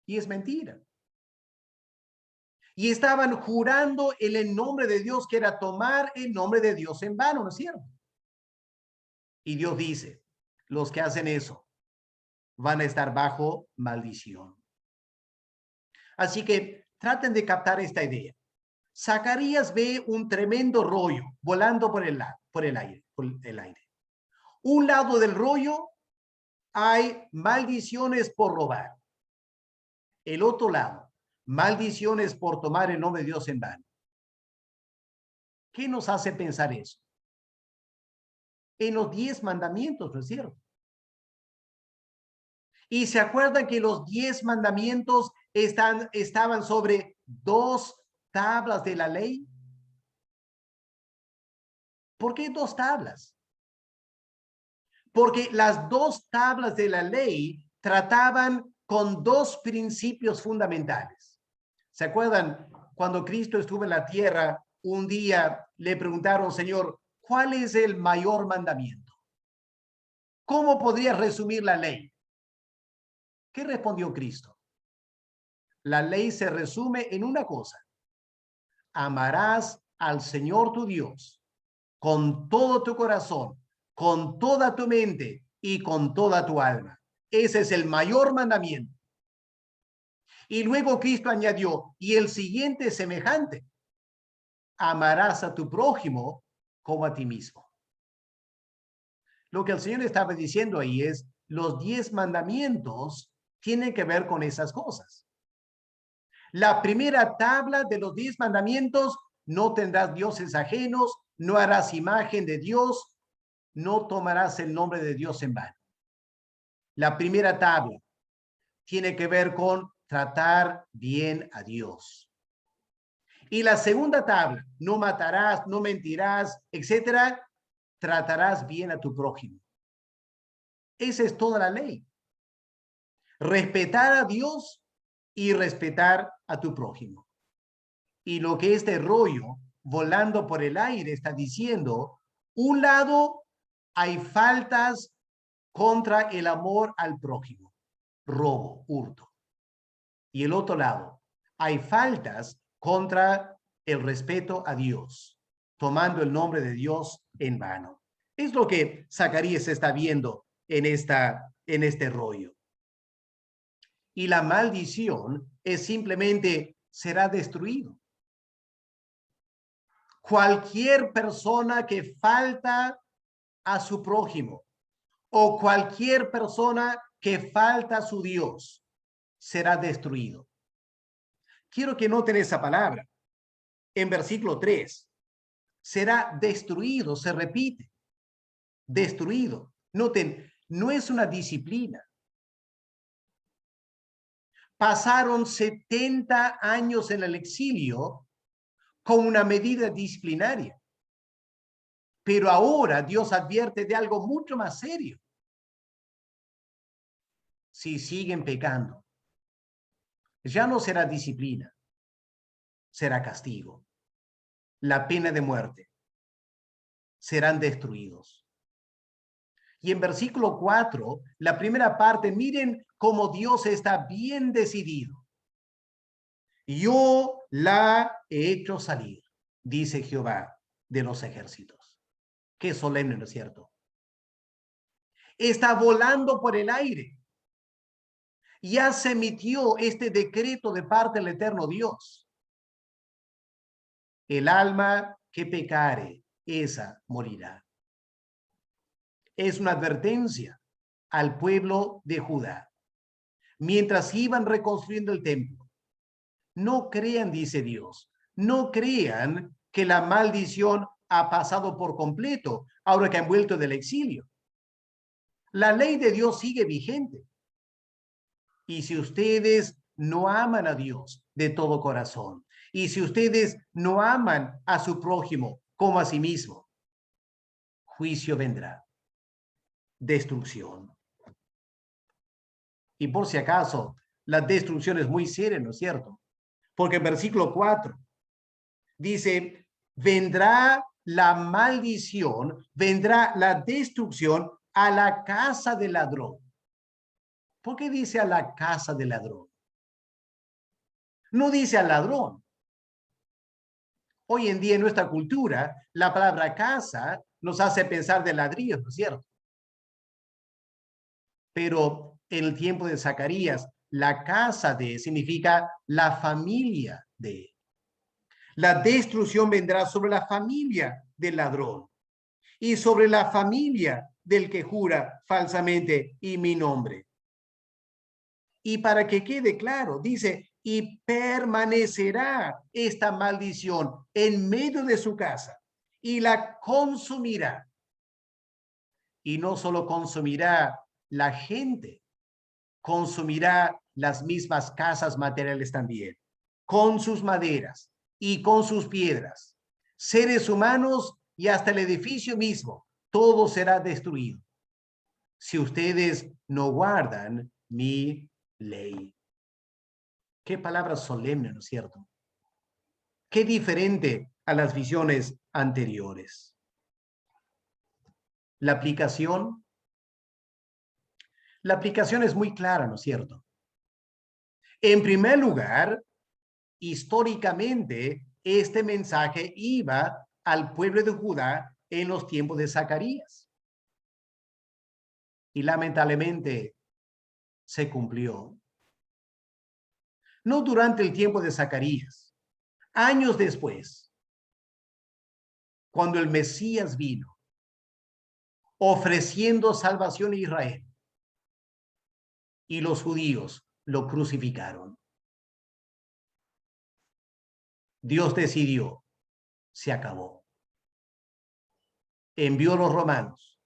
y es mentira. Y estaban jurando en nombre de Dios, que era tomar el nombre de Dios en vano, ¿no es cierto? Y Dios dice, los que hacen eso van a estar bajo maldición. Así que traten de captar esta idea. Zacarías ve un tremendo rollo volando por el aire. Un lado del rollo hay maldiciones por robar. El otro lado, maldiciones por tomar el nombre de Dios en vano. ¿Qué nos hace pensar eso? En los 10 mandamientos, ¿no es cierto? Y se acuerdan que los 10 mandamientos estaban sobre 2 tablas de la ley. ¿Por qué 2 tablas? Porque las 2 tablas de la ley trataban con 2 principios fundamentales. ¿Se acuerdan? Cuando Cristo estuvo en la tierra, un día le preguntaron, Señor, ¿cuál es el mayor mandamiento? ¿Cómo podría resumir la ley? ¿Qué respondió Cristo? La ley se resume en una cosa. Amarás al Señor tu Dios con todo tu corazón, con toda tu mente y con toda tu alma. Ese es el mayor mandamiento. Y luego Cristo añadió, y el siguiente es semejante. Amarás a tu prójimo como a ti mismo. Lo que el Señor estaba diciendo ahí es, los 10 mandamientos tienen que ver con esas cosas. La primera tabla de los 10 mandamientos, no tendrás dioses ajenos, no harás imagen de Dios, no tomarás el nombre de Dios en vano. La primera tabla tiene que ver con tratar bien a Dios. Y la segunda tabla, no matarás, no mentirás, etcétera, tratarás bien a tu prójimo. Esa es toda la ley. Respetar a Dios y respetar a tu prójimo. Y lo que este rollo volando por el aire está diciendo, un lado hay faltas contra el amor al prójimo, robo, hurto. Y el otro lado, hay faltas contra el respeto a Dios, tomando el nombre de Dios en vano. Es lo que Zacarías está viendo en este rollo. Y la maldición es simplemente será destruido. Cualquier persona que falta a su prójimo o cualquier persona que falta a su Dios será destruido. Quiero que noten esa palabra. En versículo 3, será destruido, se repite, destruido. Noten, no es una disciplina. Pasaron 70 años en el exilio con una medida disciplinaria. Pero ahora Dios advierte de algo mucho más serio. Si siguen pecando, ya no será disciplina, será castigo. La pena de muerte. Serán destruidos. Y en versículo 4, la primera parte, miren cómo Dios está bien decidido. Yo la he hecho salir, dice Jehová de los ejércitos. Qué solemne, ¿no es cierto? Está volando por el aire. Ya se emitió este decreto de parte del eterno Dios. El alma que pecare, esa morirá. Es una advertencia al pueblo de Judá. Mientras iban reconstruyendo el templo, no crean, dice Dios, no crean que la maldición ha pasado por completo ahora que han vuelto del exilio. La ley de Dios sigue vigente. Y si ustedes no aman a Dios de todo corazón, y si ustedes no aman a su prójimo como a sí mismo, juicio vendrá, destrucción. Y por si acaso, la destrucción es muy seria, ¿no es cierto? Porque en versículo 4 dice, vendrá la maldición, vendrá la destrucción a la casa del ladrón. ¿Por qué dice a la casa del ladrón? No dice al ladrón. Hoy en día en nuestra cultura, la palabra casa nos hace pensar de ladrillos, ¿no es cierto? Pero en el tiempo de Zacarías, la casa de significa la familia de. La destrucción vendrá sobre la familia del ladrón y sobre la familia del que jura falsamente y mi nombre. Y para que quede claro, dice, y permanecerá esta maldición en medio de su casa y la consumirá. Y no solo consumirá la gente, consumirá las mismas casas materiales también, con sus maderas y con sus piedras, seres humanos y hasta el edificio mismo, todo será destruido si ustedes no guardan mi ley. Qué palabra solemne, ¿no es cierto? Qué diferente a las visiones anteriores. La aplicación es muy clara, ¿no es cierto? En primer lugar, históricamente, este mensaje iba al pueblo de Judá en los tiempos de Zacarías. Y lamentablemente se cumplió. No durante el tiempo de Zacarías, años después, cuando el Mesías vino, ofreciendo salvación a Israel, y los judíos lo crucificaron. Dios decidió, se acabó. Envió a los romanos,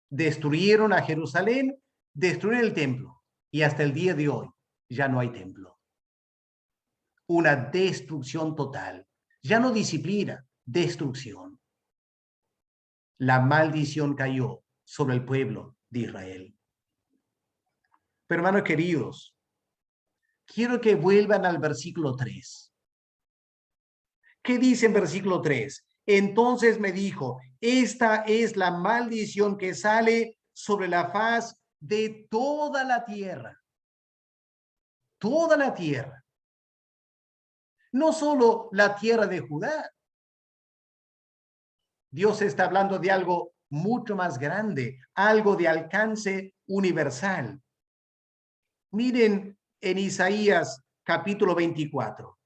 destruyeron a Jerusalén, destruyeron el templo, y hasta el día de hoy ya no hay templo. Una destrucción total, ya no disciplina, destrucción. La maldición cayó sobre el pueblo de Israel. Pero hermanos queridos, quiero que vuelvan al versículo 3. ¿Qué dice en versículo 3? Entonces me dijo, esta es la maldición que sale sobre la faz de toda la tierra. Toda la tierra. No solo la tierra de Judá. Dios está hablando de algo mucho más grande, algo de alcance universal. Miren en Isaías capítulo 24.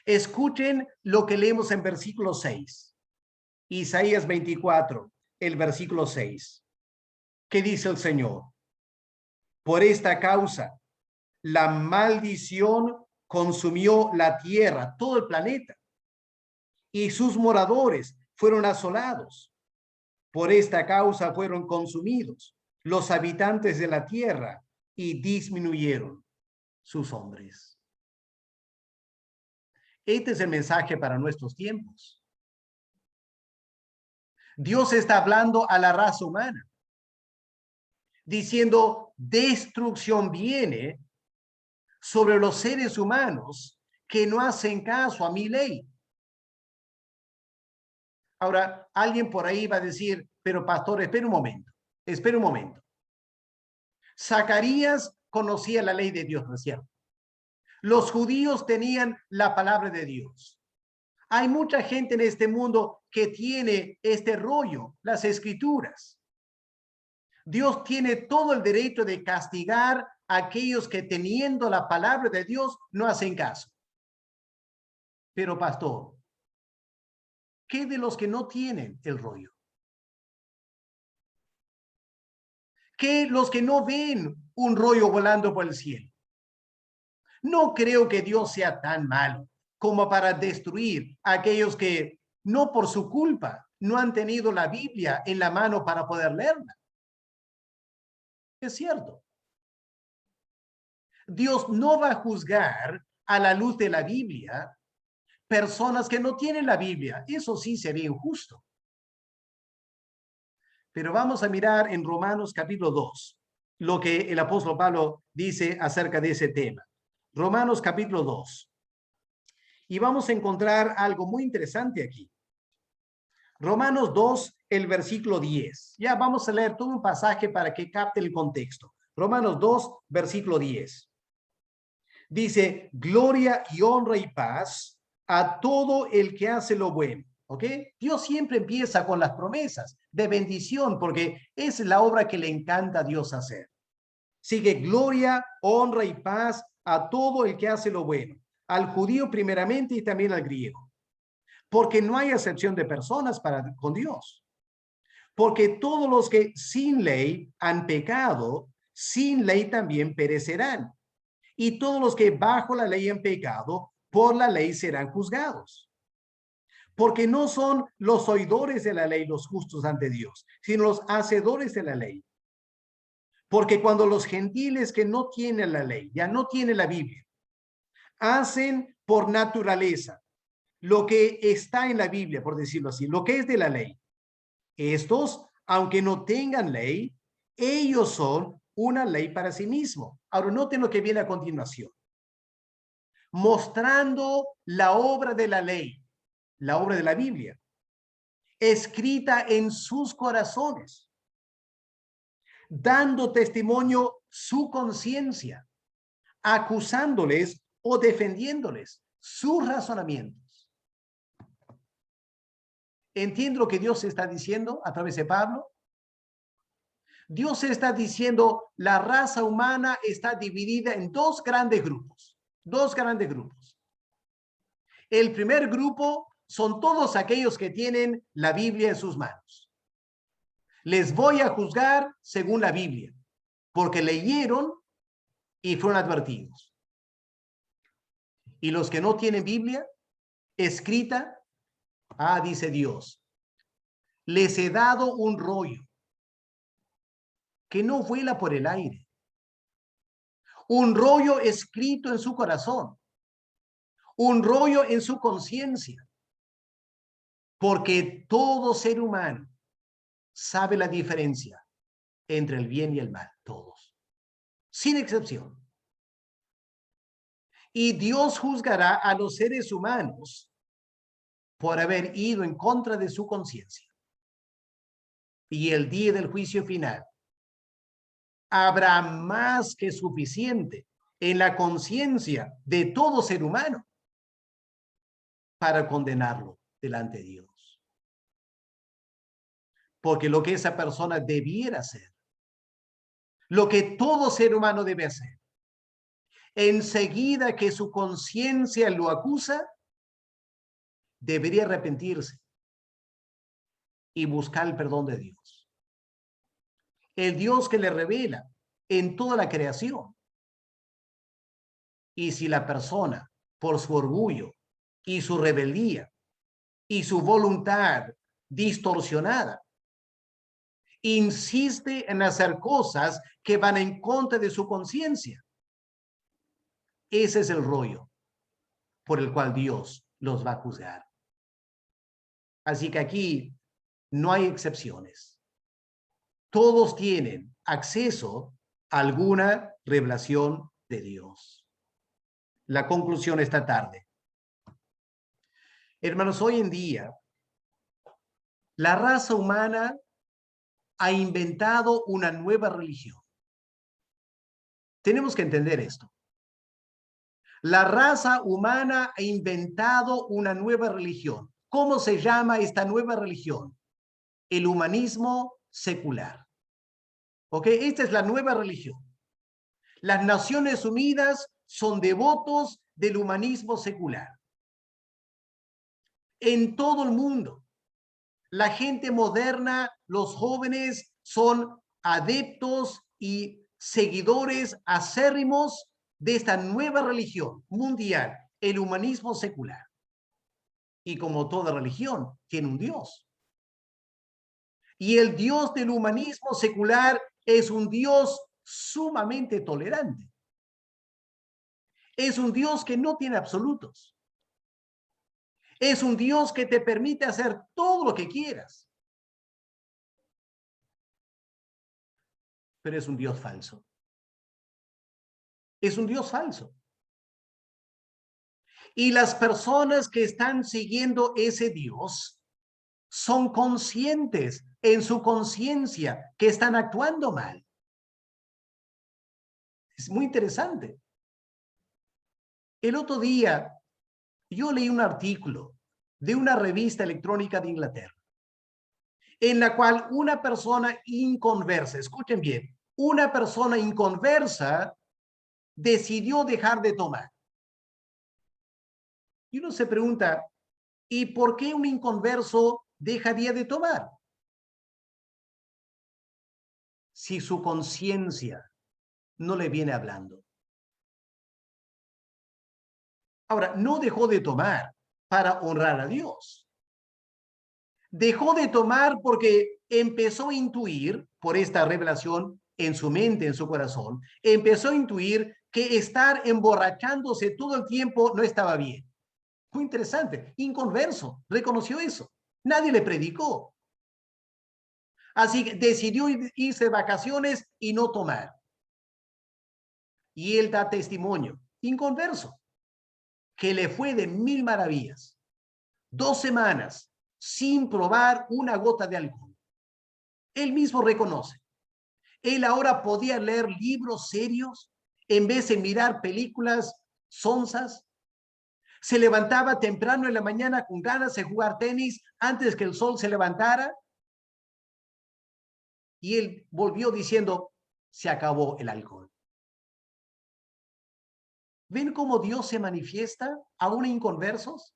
Escuchen lo que leemos en versículo 6. Isaías 24, el versículo 6. ¿Qué dice el Señor? Por esta causa, la maldición consumió la tierra, todo el planeta, y sus moradores fueron asolados. Por esta causa fueron consumidos los habitantes de la tierra y disminuyeron sus hombres. Este es el mensaje para nuestros tiempos. Dios está hablando a la raza humana, diciendo, destrucción viene sobre los seres humanos que no hacen caso a mi ley. Ahora, alguien por ahí va a decir, pero pastor, espera un momento. Zacarías conocía la ley de Dios, ¿no es cierto? Los judíos tenían la palabra de Dios. Hay mucha gente en este mundo que tiene este rollo, las escrituras. Dios tiene todo el derecho de castigar a aquellos que teniendo la palabra de Dios no hacen caso. Pero pastor, ¿qué de los que no tienen el rollo? ¿Qué los que no ven un rollo volando por el cielo? No creo que Dios sea tan malo como para destruir a aquellos que no por su culpa no han tenido la Biblia en la mano para poder leerla. Es cierto. Dios no va a juzgar a la luz de la Biblia personas que no tienen la Biblia. Eso sí sería injusto. Pero vamos a mirar en Romanos capítulo 2, lo que el apóstol Pablo dice acerca de ese tema. Romanos capítulo 2. Y vamos a encontrar algo muy interesante aquí. Romanos 2, el versículo 10. Ya vamos a leer todo un pasaje para que capte el contexto. Romanos 2, versículo 10. Dice, gloria y honra y paz a todo el que hace lo bueno. ¿Ok? Dios siempre empieza con las promesas de bendición porque es la obra que le encanta a Dios hacer. Sigue gloria, honra y paz a todo el que hace lo bueno. Al judío primeramente y también al griego. Porque no hay excepción de personas con Dios. Porque todos los que sin ley han pecado, sin ley también perecerán. Y todos los que bajo la ley han pecado, por la ley serán juzgados. Porque no son los oidores de la ley los justos ante Dios, sino los hacedores de la ley. Porque cuando los gentiles que no tienen la ley, ya no tienen la Biblia, hacen por naturaleza lo que está en la Biblia, por decirlo así, lo que es de la ley, estos, aunque no tengan ley, ellos son una ley para sí mismos. Ahora, noten lo que viene a continuación. Mostrando la obra de la ley, la obra de la Biblia, escrita en sus corazones, dando testimonio su conciencia, acusándoles o defendiéndoles sus razonamientos. ¿Entiende lo que Dios está diciendo a través de Pablo? Dios está diciendo, la raza humana está dividida en dos grandes grupos. Dos grandes grupos. El primer grupo son todos aquellos que tienen la Biblia en sus manos. Les voy a juzgar según la Biblia, porque leyeron y fueron advertidos. Y los que no tienen Biblia escrita, dice Dios, les he dado un rollo que no vuela por el aire. Un rollo escrito en su corazón. Un rollo en su conciencia. Porque todo ser humano sabe la diferencia entre el bien y el mal. Todos. Sin excepción. Y Dios juzgará a los seres humanos por haber ido en contra de su conciencia. Y el día del juicio final habrá más que suficiente en la conciencia de todo ser humano para condenarlo delante de Dios. Porque lo que esa persona debiera hacer, lo que todo ser humano debe hacer, enseguida que su conciencia lo acusa, debería arrepentirse y buscar el perdón de Dios. El Dios que le revela en toda la creación. Y si la persona, por su orgullo y su rebeldía y su voluntad distorsionada, insiste en hacer cosas que van en contra de su conciencia, ese es el rollo por el cual Dios los va a juzgar. Así que aquí no hay excepciones. Todos tienen acceso a alguna revelación de Dios. La conclusión esta tarde. Hermanos, hoy en día, la raza humana ha inventado una nueva religión. Tenemos que entender esto. La raza humana ha inventado una nueva religión. ¿Cómo se llama esta nueva religión? El humanismo secular. ¿Ok? Esta es la nueva religión. Las Naciones Unidas son devotos del humanismo secular. En todo el mundo, la gente moderna, los jóvenes, son adeptos y seguidores acérrimos de esta nueva religión mundial, el humanismo secular. Y como toda religión, tiene un Dios. Y el Dios del humanismo secular es un Dios sumamente tolerante. Es un Dios que no tiene absolutos. Es un Dios que te permite hacer todo lo que quieras. Pero es un Dios falso. Es un Dios falso. Y las personas que están siguiendo ese Dios son conscientes en su conciencia que están actuando mal. Es muy interesante. El otro día yo leí un artículo de una revista electrónica de Inglaterra, en la cual una persona inconversa, escuchen bien, una persona inconversa decidió dejar de tomar. Y uno se pregunta, ¿y por qué un inconverso dejaría de tomar? Si su conciencia no le viene hablando. Ahora, no dejó de tomar para honrar a Dios. Dejó de tomar porque empezó a intuir por esta revelación en su mente, en su corazón, empezó a intuir que estar emborrachándose todo el tiempo no estaba bien. Fue interesante, inconverso, reconoció eso. Nadie le predicó. Así que decidió irse de vacaciones y no tomar. Y él da testimonio, inconverso, que le fue de mil maravillas. 2 semanas sin probar una gota de alcohol. Él mismo reconoce. Él ahora podía leer libros serios en vez de mirar películas sonzas. Se levantaba temprano en la mañana con ganas de jugar tenis antes que el sol se levantara. Y él volvió diciendo, se acabó el alcohol. ¿Ven cómo Dios se manifiesta aún inconversos?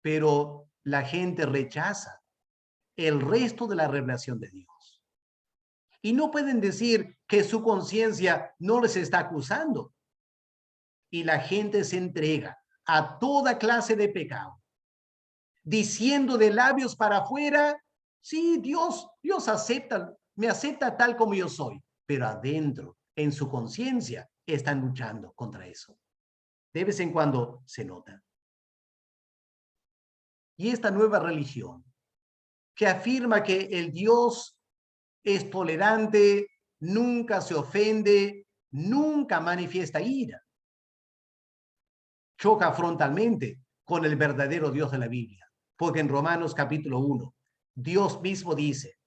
Pero la gente rechaza el resto de la revelación de Dios. Y no pueden decir que su conciencia no les está acusando. Y la gente se entrega a toda clase de pecado, diciendo de labios para afuera, sí, Dios acepta, me acepta tal como yo soy, pero adentro, en su conciencia, están luchando contra eso. De vez en cuando se nota. Y esta nueva religión, que afirma que el Dios es tolerante, nunca se ofende, nunca manifiesta ira, choca frontalmente con el verdadero Dios de la Biblia. Porque en Romanos capítulo 1, Dios mismo dice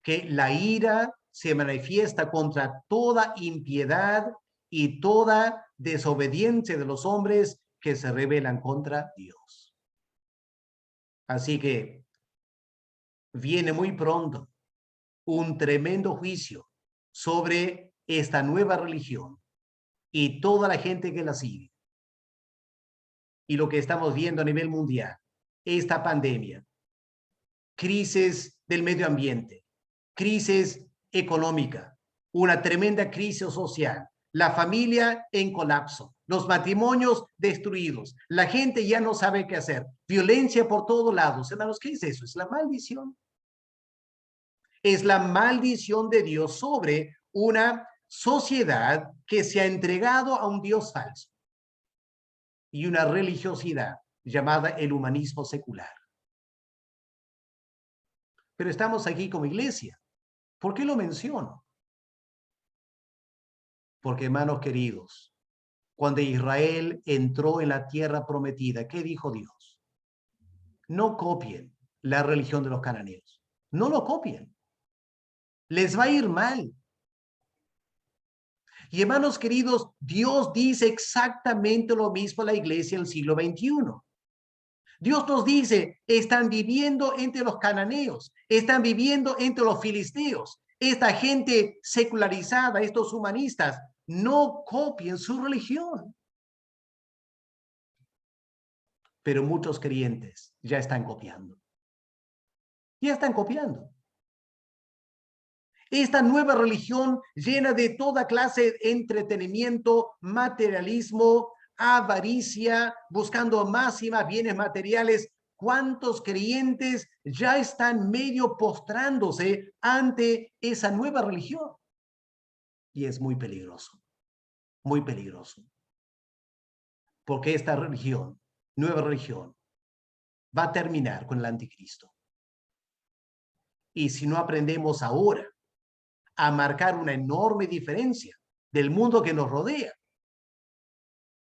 que la ira se manifiesta contra toda impiedad y toda desobediencia de los hombres que se rebelan contra Dios. Así que viene muy pronto un tremendo juicio sobre esta nueva religión y toda la gente que la sigue. Y lo que estamos viendo a nivel mundial, esta pandemia, crisis del medio ambiente, crisis económica, una tremenda crisis social, la familia en colapso, los matrimonios destruidos, la gente ya no sabe qué hacer, violencia por todos lados. Hermanos, ¿qué es eso? Es la maldición. Es la maldición de Dios sobre una sociedad que se ha entregado a un Dios falso y una religiosidad llamada el humanismo secular. Pero estamos aquí como iglesia. ¿Por qué lo menciono? Porque, hermanos queridos, cuando Israel entró en la tierra prometida, ¿qué dijo Dios? No copien la religión de los cananeos. No lo copien. Les va a ir mal. Y hermanos queridos, Dios dice exactamente lo mismo a la iglesia del siglo XXI. Dios nos dice, están viviendo entre los cananeos, están viviendo entre los filisteos. Esta gente secularizada, estos humanistas, no copien su religión. Pero muchos creyentes ya están copiando. Ya están copiando. Esta nueva religión llena de toda clase de entretenimiento, materialismo, avaricia, buscando más y más bienes materiales. ¿Cuántos creyentes ya están medio postrándose ante esa nueva religión? Y es muy peligroso, muy peligroso. Porque esta religión, nueva religión, va a terminar con el anticristo. Y si no aprendemos ahora a marcar una enorme diferencia del mundo que nos rodea,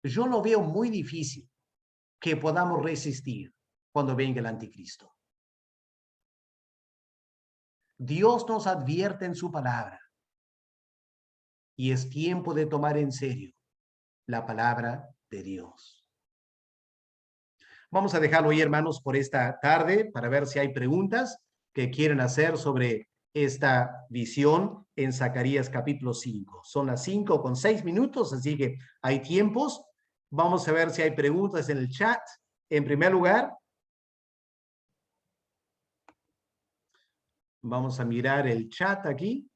yo lo veo muy difícil que podamos resistir cuando venga el anticristo. Dios nos advierte en su palabra y es tiempo de tomar en serio la palabra de Dios. Vamos a dejarlo ahí, hermanos, por esta tarde para ver si hay preguntas que quieren hacer sobre esta visión en Zacarías capítulo 5. Son las 5:06, así que hay tiempos. Vamos a ver si hay preguntas en el chat. En primer lugar, vamos a mirar el chat aquí.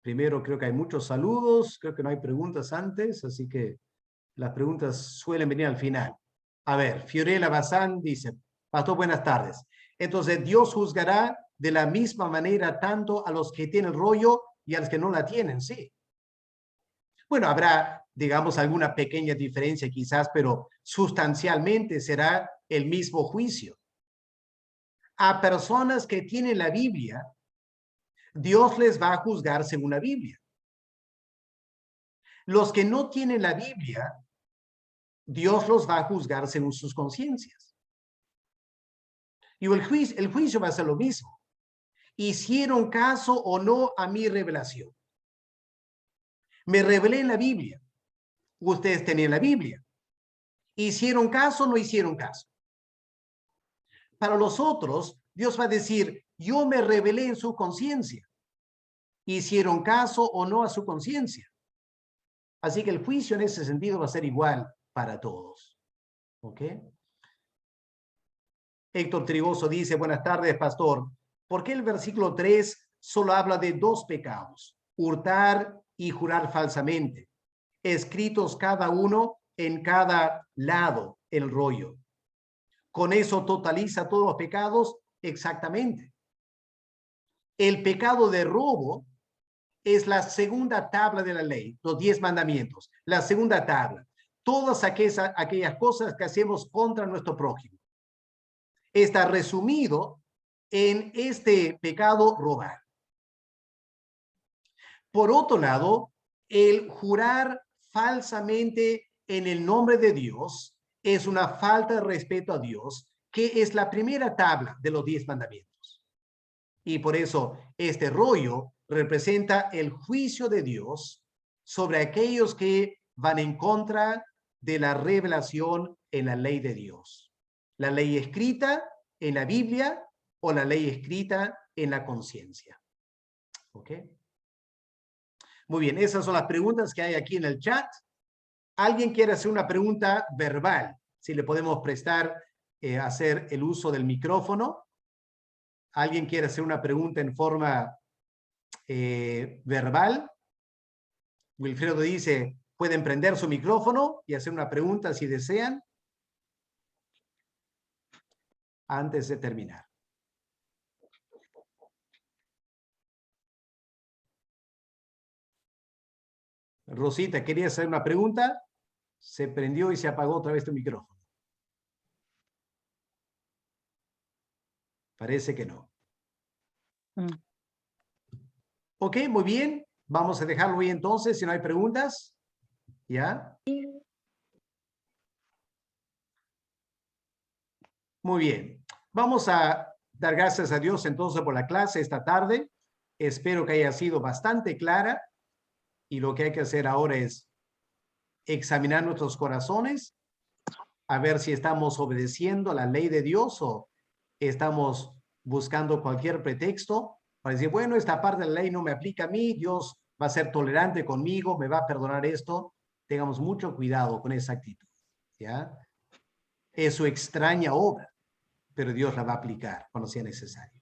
Primero creo que hay muchos saludos, creo que no hay preguntas antes, así que las preguntas suelen venir al final. A ver, Fiorella Bazán dice, Pastor, buenas tardes. Entonces Dios juzgará de la misma manera tanto a los que tienen rollo y a los que no la tienen, sí. Bueno, habrá, digamos, alguna pequeña diferencia quizás, pero sustancialmente será el mismo juicio. A personas que tienen la Biblia, Dios les va a juzgar según la Biblia. Los que no tienen la Biblia, Dios los va a juzgar según sus conciencias. Y el juicio va a ser lo mismo. ¿Hicieron caso o no a mi revelación? Me revelé en la Biblia. Ustedes tenían la Biblia. ¿Hicieron caso o no hicieron caso? Para los otros, Dios va a decir, yo me revelé en su conciencia. ¿Hicieron caso o no a su conciencia? Así que el juicio en ese sentido va a ser igual para todos. ¿Ok? Héctor Trigoso dice, buenas tardes, pastor. ¿Por qué el versículo 3 solo habla de 2 pecados? Hurtar y jurar falsamente. Escritos cada uno en cada lado el rollo. ¿Con eso totaliza todos los pecados? Exactamente. El pecado de robo es la segunda tabla de la ley, los 10 mandamientos, la segunda tabla. Todas aquellas cosas que hacemos contra nuestro prójimo. Está resumido en este pecado robar. Por otro lado, el jurar falsamente en el nombre de Dios es una falta de respeto a Dios, que es la primera tabla de los 10 mandamientos. Y por eso este rollo representa el juicio de Dios sobre aquellos que van en contra de la revelación en la ley de Dios. La ley escrita en la Biblia o la ley escrita en la conciencia. ¿Ok? Muy bien, esas son las preguntas que hay aquí en el chat. ¿Alguien quiere hacer una pregunta verbal? Si le podemos prestar, hacer el uso del micrófono. ¿Alguien quiere hacer una pregunta en forma verbal? Wilfredo dice, pueden prender su micrófono y hacer una pregunta si desean. Antes de terminar. Rosita, ¿quería hacer una pregunta? Se prendió y se apagó otra vez tu micrófono. Parece que no. Ok, muy bien. Vamos a dejarlo ahí entonces, si no hay preguntas. ¿Ya? Muy bien. Vamos a dar gracias a Dios entonces por la clase esta tarde. Espero que haya sido bastante clara. Y lo que hay que hacer ahora es examinar nuestros corazones, a ver si estamos obedeciendo a la ley de Dios o estamos buscando cualquier pretexto para decir, bueno, esta parte de la ley no me aplica a mí, Dios va a ser tolerante conmigo, me va a perdonar esto. Tengamos mucho cuidado con esa actitud, ¿ya? Es su extraña obra, pero Dios la va a aplicar cuando sea necesario.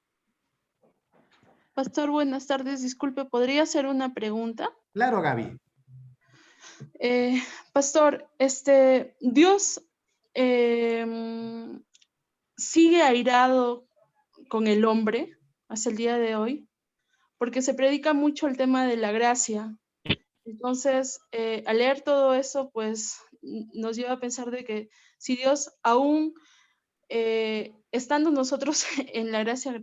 Pastor, buenas tardes. Disculpe, ¿podría hacer una pregunta? Claro, Gaby. Pastor, Dios sigue airado con el hombre hasta el día de hoy, porque se predica mucho el tema de la gracia. Entonces, al leer todo eso, pues nos lleva a pensar de que si Dios aún estando nosotros en la gracia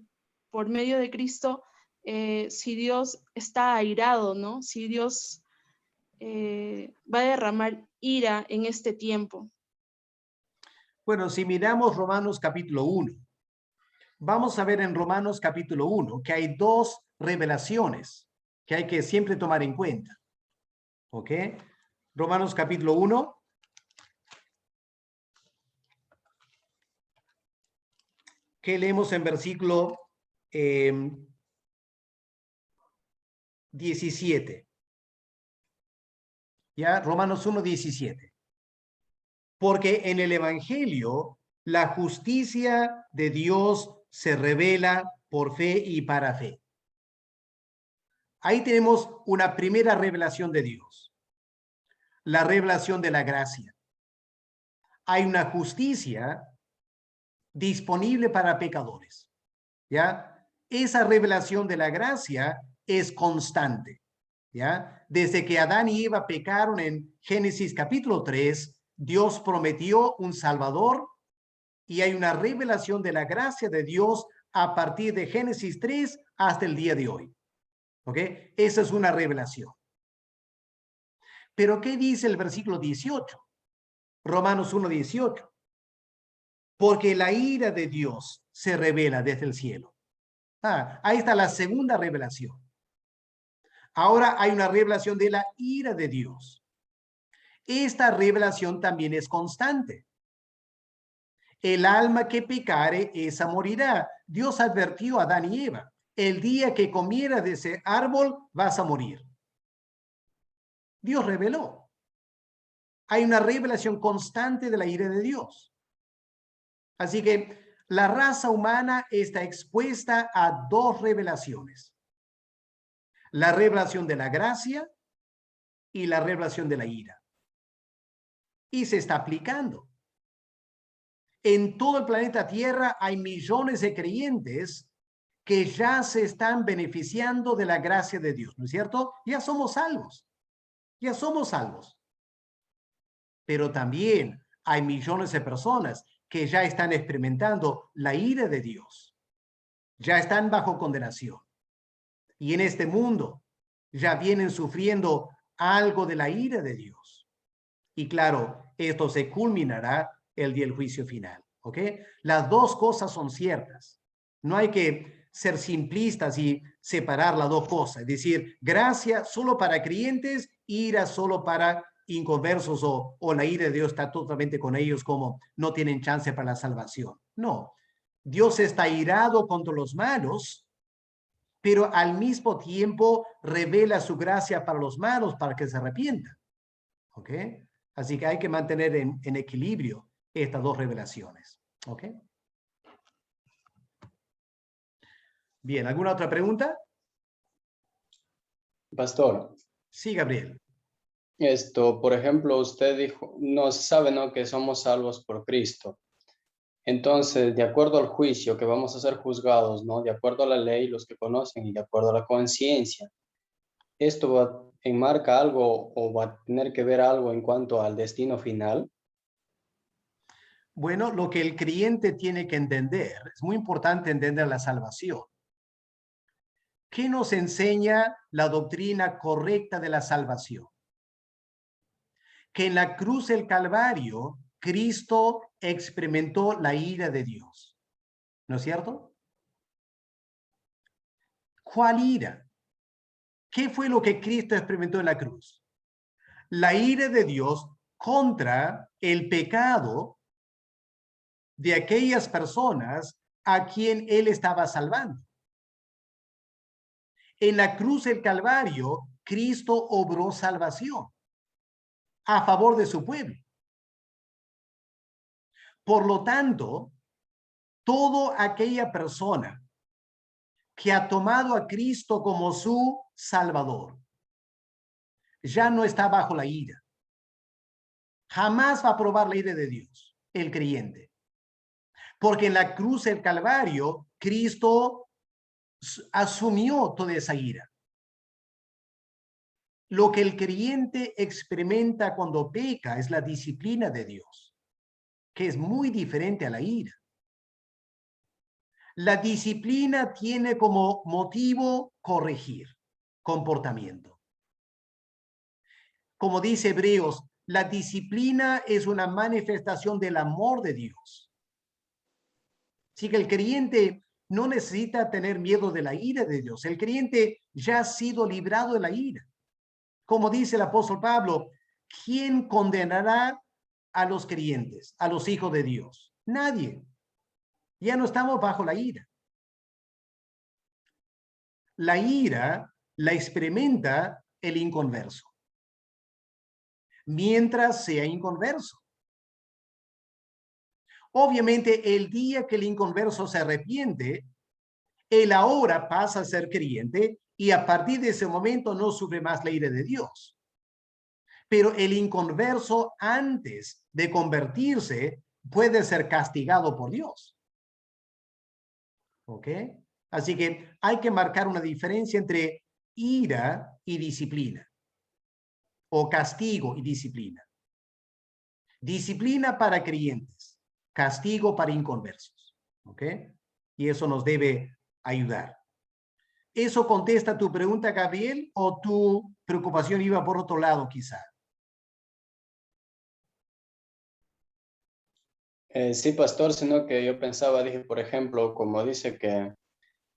por medio de Cristo, si Dios está airado, ¿no? Si Dios va a derramar ira en este tiempo. Bueno, si miramos Romanos capítulo 1, vamos a ver en Romanos capítulo 1 que hay 2 revelaciones que hay que siempre tomar en cuenta. ¿Ok? Romanos capítulo 1. Que leemos en versículo 17. ¿Ya? Romanos 1, 17. Porque en el Evangelio la justicia de Dios se revela por fe y para fe. Ahí tenemos una primera revelación de Dios. La revelación de la gracia. Hay una justicia disponible para pecadores. ¿ya? Esa revelación de la gracia es constante, ¿ya? Desde que Adán y Eva pecaron en Génesis capítulo 3, Dios prometió un Salvador y hay una revelación de la gracia de Dios a partir de Génesis 3 hasta el día de hoy. ¿Ok? Esa es una revelación. Pero ¿qué dice el versículo 18? Romanos 1:18. Porque la ira de Dios se revela desde el cielo. Ahí está la segunda revelación. Ahora hay una revelación de la ira de Dios. Esta revelación también es constante. El alma que pecare, esa morirá. Dios advirtió a Adán y Eva: el día que comiera de ese árbol vas a morir. Dios reveló. Hay una revelación constante de la ira de Dios. Así que la raza humana está expuesta a dos revelaciones: la revelación de la gracia y la revelación de la ira. Y se está aplicando. En todo el planeta Tierra hay millones de creyentes que ya se están beneficiando de la gracia de Dios, ¿no es cierto? Ya somos salvos. Ya somos salvos. Pero también hay millones de personas que ya están experimentando la ira de Dios. Ya están bajo condenación. Y en este mundo ya vienen sufriendo algo de la ira de Dios. Y claro, esto se culminará el día del juicio final. ¿Ok? Las dos cosas son ciertas. No hay que ser simplistas y separar las dos cosas. Es decir, gracia solo para creyentes, ira solo para inconversos, o la ira de Dios está totalmente con ellos, como no tienen chance para la salvación. No. Dios está irado contra los malos, pero al mismo tiempo revela su gracia para los malos para que se arrepientan. ¿Ok? Así que hay que mantener en equilibrio estas dos revelaciones. ¿Ok? Bien, ¿alguna otra pregunta? Pastor, Sí, Gabriel. por ejemplo, usted dijo, no sabe, ¿no?, que somos salvos por Cristo. Entonces, de acuerdo al juicio que vamos a ser juzgados, ¿no?, de acuerdo a la ley, los que conocen, y de acuerdo a la conciencia, ¿esto enmarca algo o va a tener que ver algo en cuanto al destino final? Bueno, lo que el creyente tiene que entender, es muy importante entender la salvación. ¿Qué nos enseña la doctrina correcta de la salvación? Que en la cruz del Calvario, Cristo experimentó la ira de Dios. ¿No es cierto? ¿Cuál ira? ¿Qué fue lo que Cristo experimentó en la cruz? La ira de Dios contra el pecado de aquellas personas a quien Él estaba salvando. En la cruz del Calvario, Cristo obró salvación a favor de su pueblo. Por lo tanto, toda aquella persona que ha tomado a Cristo como su Salvador ya no está bajo la ira. Jamás va a probar la ira de Dios, el creyente. Porque en la cruz del Calvario, Cristo asumió toda esa ira. Lo que el creyente experimenta cuando peca es la disciplina de Dios, que es muy diferente a la ira. La disciplina tiene como motivo corregir comportamiento. Como dice Hebreos, la disciplina es una manifestación del amor de Dios. Así que el creyente no necesita tener miedo de la ira de Dios. El creyente ya ha sido librado de la ira. Como dice el apóstol Pablo, ¿quién condenará a los creyentes, a los hijos de Dios? Nadie. Ya no estamos bajo la ira. La ira la experimenta el inconverso, mientras sea inconverso. Obviamente, el día que el inconverso se arrepiente, él ahora pasa a ser creyente y a partir de ese momento no sufre más la ira de Dios. Pero el inconverso, antes de convertirse, puede ser castigado por Dios. ¿Ok? Así que hay que marcar una diferencia entre ira y disciplina, o castigo y disciplina. Disciplina para creyentes, castigo para inconversos. ¿Ok? Y eso nos debe ayudar. ¿Eso contesta tu pregunta, Gabriel, o tu preocupación iba por otro lado quizá? Sí, pastor, sino que yo pensaba, dije, por ejemplo, como dice que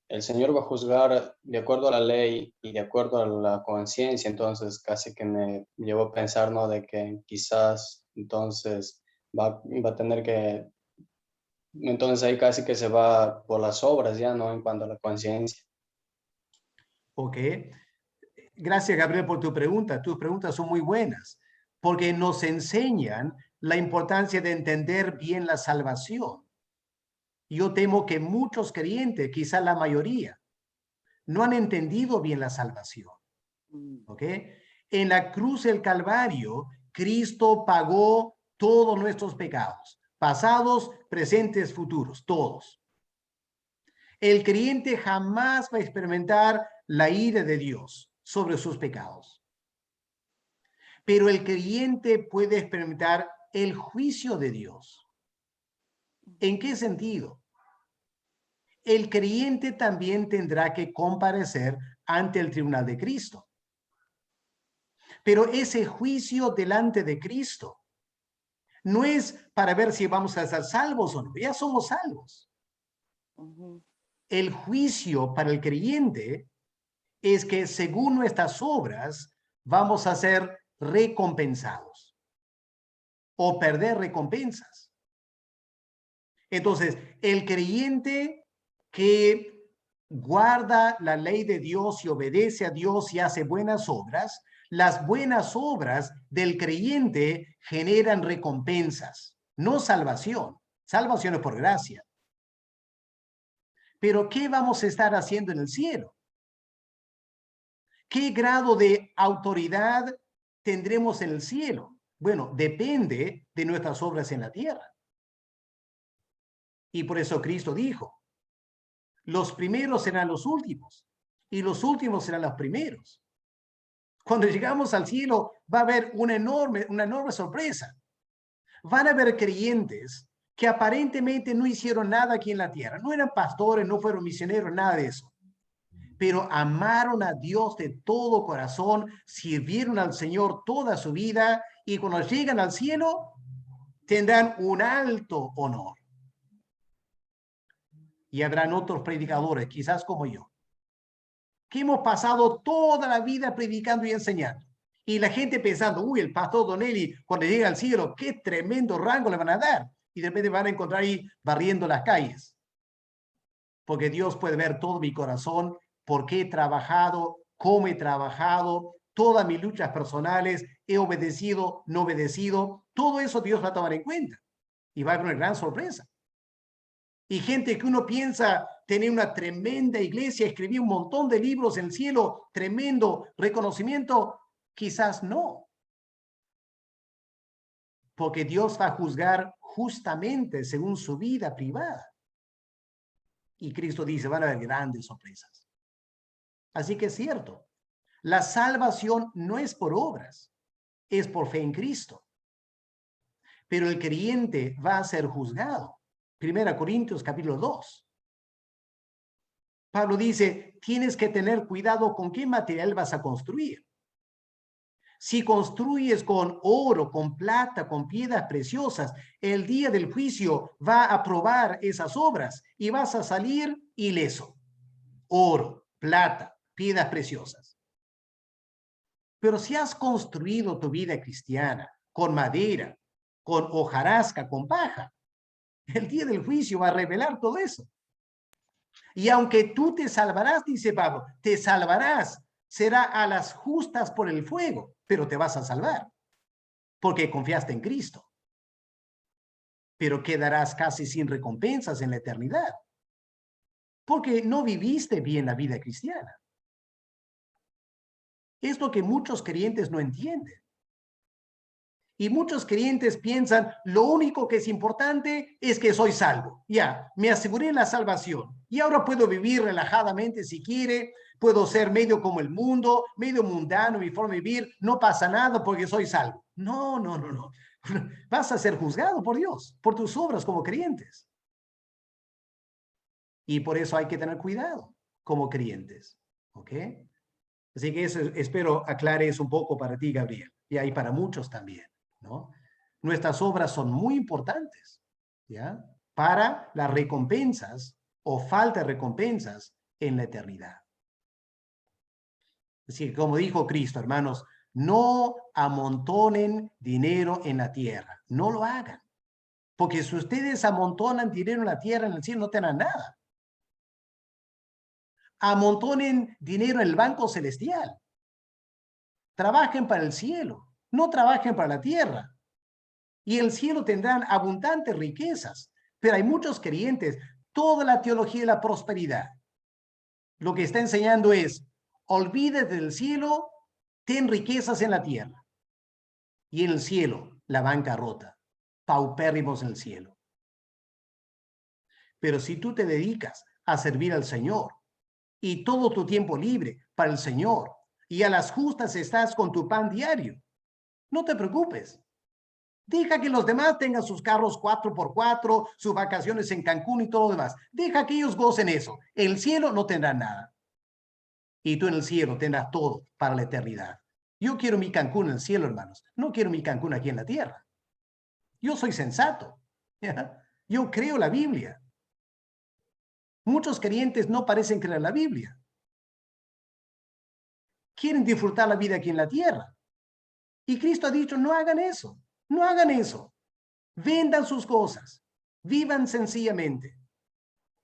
el Señor va a juzgar de acuerdo a la ley y de acuerdo a la conciencia, entonces casi que me llevó a pensar, ¿no? De que quizás entonces va a tener que, entonces ahí casi que se va por las obras ya, ¿no? En cuanto a la conciencia. ¿Ok? Gracias, Gabriel, por tu pregunta. Tus preguntas son muy buenas porque nos enseñan la importancia de entender bien la salvación. Yo temo que muchos creyentes, quizá la mayoría, no han entendido bien la salvación. ¿Ok? En la cruz del Calvario, Cristo pagó todos nuestros pecados, pasados, presentes, futuros, todos. El creyente jamás va a experimentar la ira de Dios sobre sus pecados. Pero el creyente puede experimentar el juicio de Dios. ¿En qué sentido? El creyente también tendrá que comparecer ante el tribunal de Cristo. Pero ese juicio delante de Cristo no es para ver si vamos a ser salvos o no. Ya somos salvos. El juicio para el creyente es que según nuestras obras vamos a ser recompensados o perder recompensas. Entonces, el creyente que guarda la ley de Dios y obedece a Dios y hace buenas obras, las buenas obras del creyente generan recompensas, no salvación. Salvación es por gracia. Pero ¿qué vamos a estar haciendo en el cielo? ¿Qué grado de autoridad tendremos en el cielo? Bueno, depende de nuestras obras en la tierra. Y por eso Cristo dijo, los primeros serán los últimos y los últimos serán los primeros. Cuando llegamos al cielo va a haber una enorme sorpresa. Van a haber creyentes que aparentemente no hicieron nada aquí en la tierra. No eran pastores, no fueron misioneros, nada de eso. Pero amaron a Dios de todo corazón, sirvieron al Señor toda su vida y cuando llegan al cielo tendrán un alto honor. Y habrán otros predicadores, quizás como yo, que hemos pasado toda la vida predicando y enseñando. Y la gente pensando, uy, el pastor Donelli, cuando llega al cielo, qué tremendo rango le van a dar. Y de repente van a encontrar ahí barriendo las calles. Porque Dios puede ver todo mi corazón, por qué he trabajado, cómo he trabajado, todas mis luchas personales, he obedecido, no obedecido. Todo eso Dios va a tomar en cuenta. Y va a haber una gran sorpresa. Y gente que uno piensa tener una tremenda iglesia, escribir un montón de libros en el cielo, tremendo reconocimiento, quizás no. Porque Dios va a juzgar justamente según su vida privada. Y Cristo dice, van a haber grandes sorpresas. Así que es cierto, la salvación no es por obras, es por fe en Cristo. Pero el creyente va a ser juzgado. 1 Corintios capítulo 2. Pablo dice, tienes que tener cuidado con qué material vas a construir. Si construyes con oro, con plata, con piedras preciosas, el día del juicio va a probar esas obras y vas a salir ileso. Oro, plata, piedras preciosas. Pero si has construido tu vida cristiana con madera, con hojarasca, con paja, el día del juicio va a revelar todo eso. Y aunque tú te salvarás, dice Pablo, te salvarás, será a las justas por el fuego, pero te vas a salvar, porque confiaste en Cristo. Pero quedarás casi sin recompensas en la eternidad, porque no viviste bien la vida cristiana. Es lo que muchos creyentes no entienden. Y muchos creyentes piensan, lo único que es importante es que soy salvo. Ya, me aseguré la salvación. Y ahora puedo vivir relajadamente si quiere. Puedo ser medio como el mundo, medio mundano, mi forma de vivir. No pasa nada porque soy salvo. No, no, no, no. Vas a ser juzgado por Dios, por tus obras como creyentes. Y por eso hay que tener cuidado como creyentes. ¿Ok? Así que eso, espero aclare eso un poco para ti, Gabriel. Y ahí para muchos también, ¿no? Nuestras obras son muy importantes, ¿ya? Para las recompensas o falta de recompensas en la eternidad. Así que como dijo Cristo, hermanos, no amontonen dinero en la tierra. No lo hagan. Porque si ustedes amontonan dinero en la tierra, en el cielo no tendrán nada. Amontonen dinero en el banco celestial. Trabajen para el cielo, no trabajen para la tierra. Y el cielo tendrán abundantes riquezas. Pero hay muchos creyentes, toda la teología de la prosperidad, lo que está enseñando es, olvídate del cielo, ten riquezas en la tierra. Y en el cielo, la bancarrota, paupérrimos en el cielo. Pero si tú te dedicas a servir al Señor y todo tu tiempo libre para el Señor y a las justas estás con tu pan diario, no te preocupes. Deja que los demás tengan sus carros 4x4, sus vacaciones en Cancún y todo lo demás. Deja que ellos gocen eso. En el cielo no tendrán nada. Y tú en el cielo tendrás todo para la eternidad. Yo quiero mi Cancún en el cielo, hermanos. No quiero mi Cancún aquí en la tierra. Yo soy sensato. ¿Ya? Yo creo la Biblia. Muchos creyentes no parecen creer la Biblia. Quieren disfrutar la vida aquí en la tierra. Y Cristo ha dicho, no hagan eso. No hagan eso. Vendan sus cosas. Vivan sencillamente.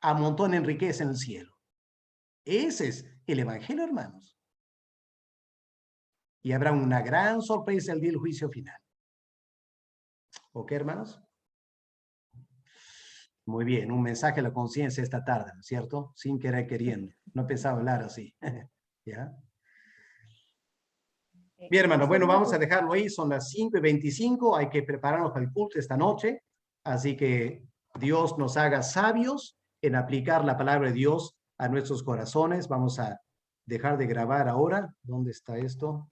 Amontonen riqueza en el cielo. Ese es el evangelio, hermanos. Y habrá una gran sorpresa el día del juicio final. ¿Ok, hermanos? Muy bien, un mensaje a la conciencia esta tarde, ¿no es cierto? Sin querer queriendo. No pensaba hablar así. ¿Ya? Bien, hermano, bueno, vamos a dejarlo ahí. Son las 5:25. Hay que prepararnos para el culto esta noche. Así que Dios nos haga sabios en aplicar la palabra de Dios a nuestros corazones. Vamos a dejar de grabar ahora. ¿Dónde está esto?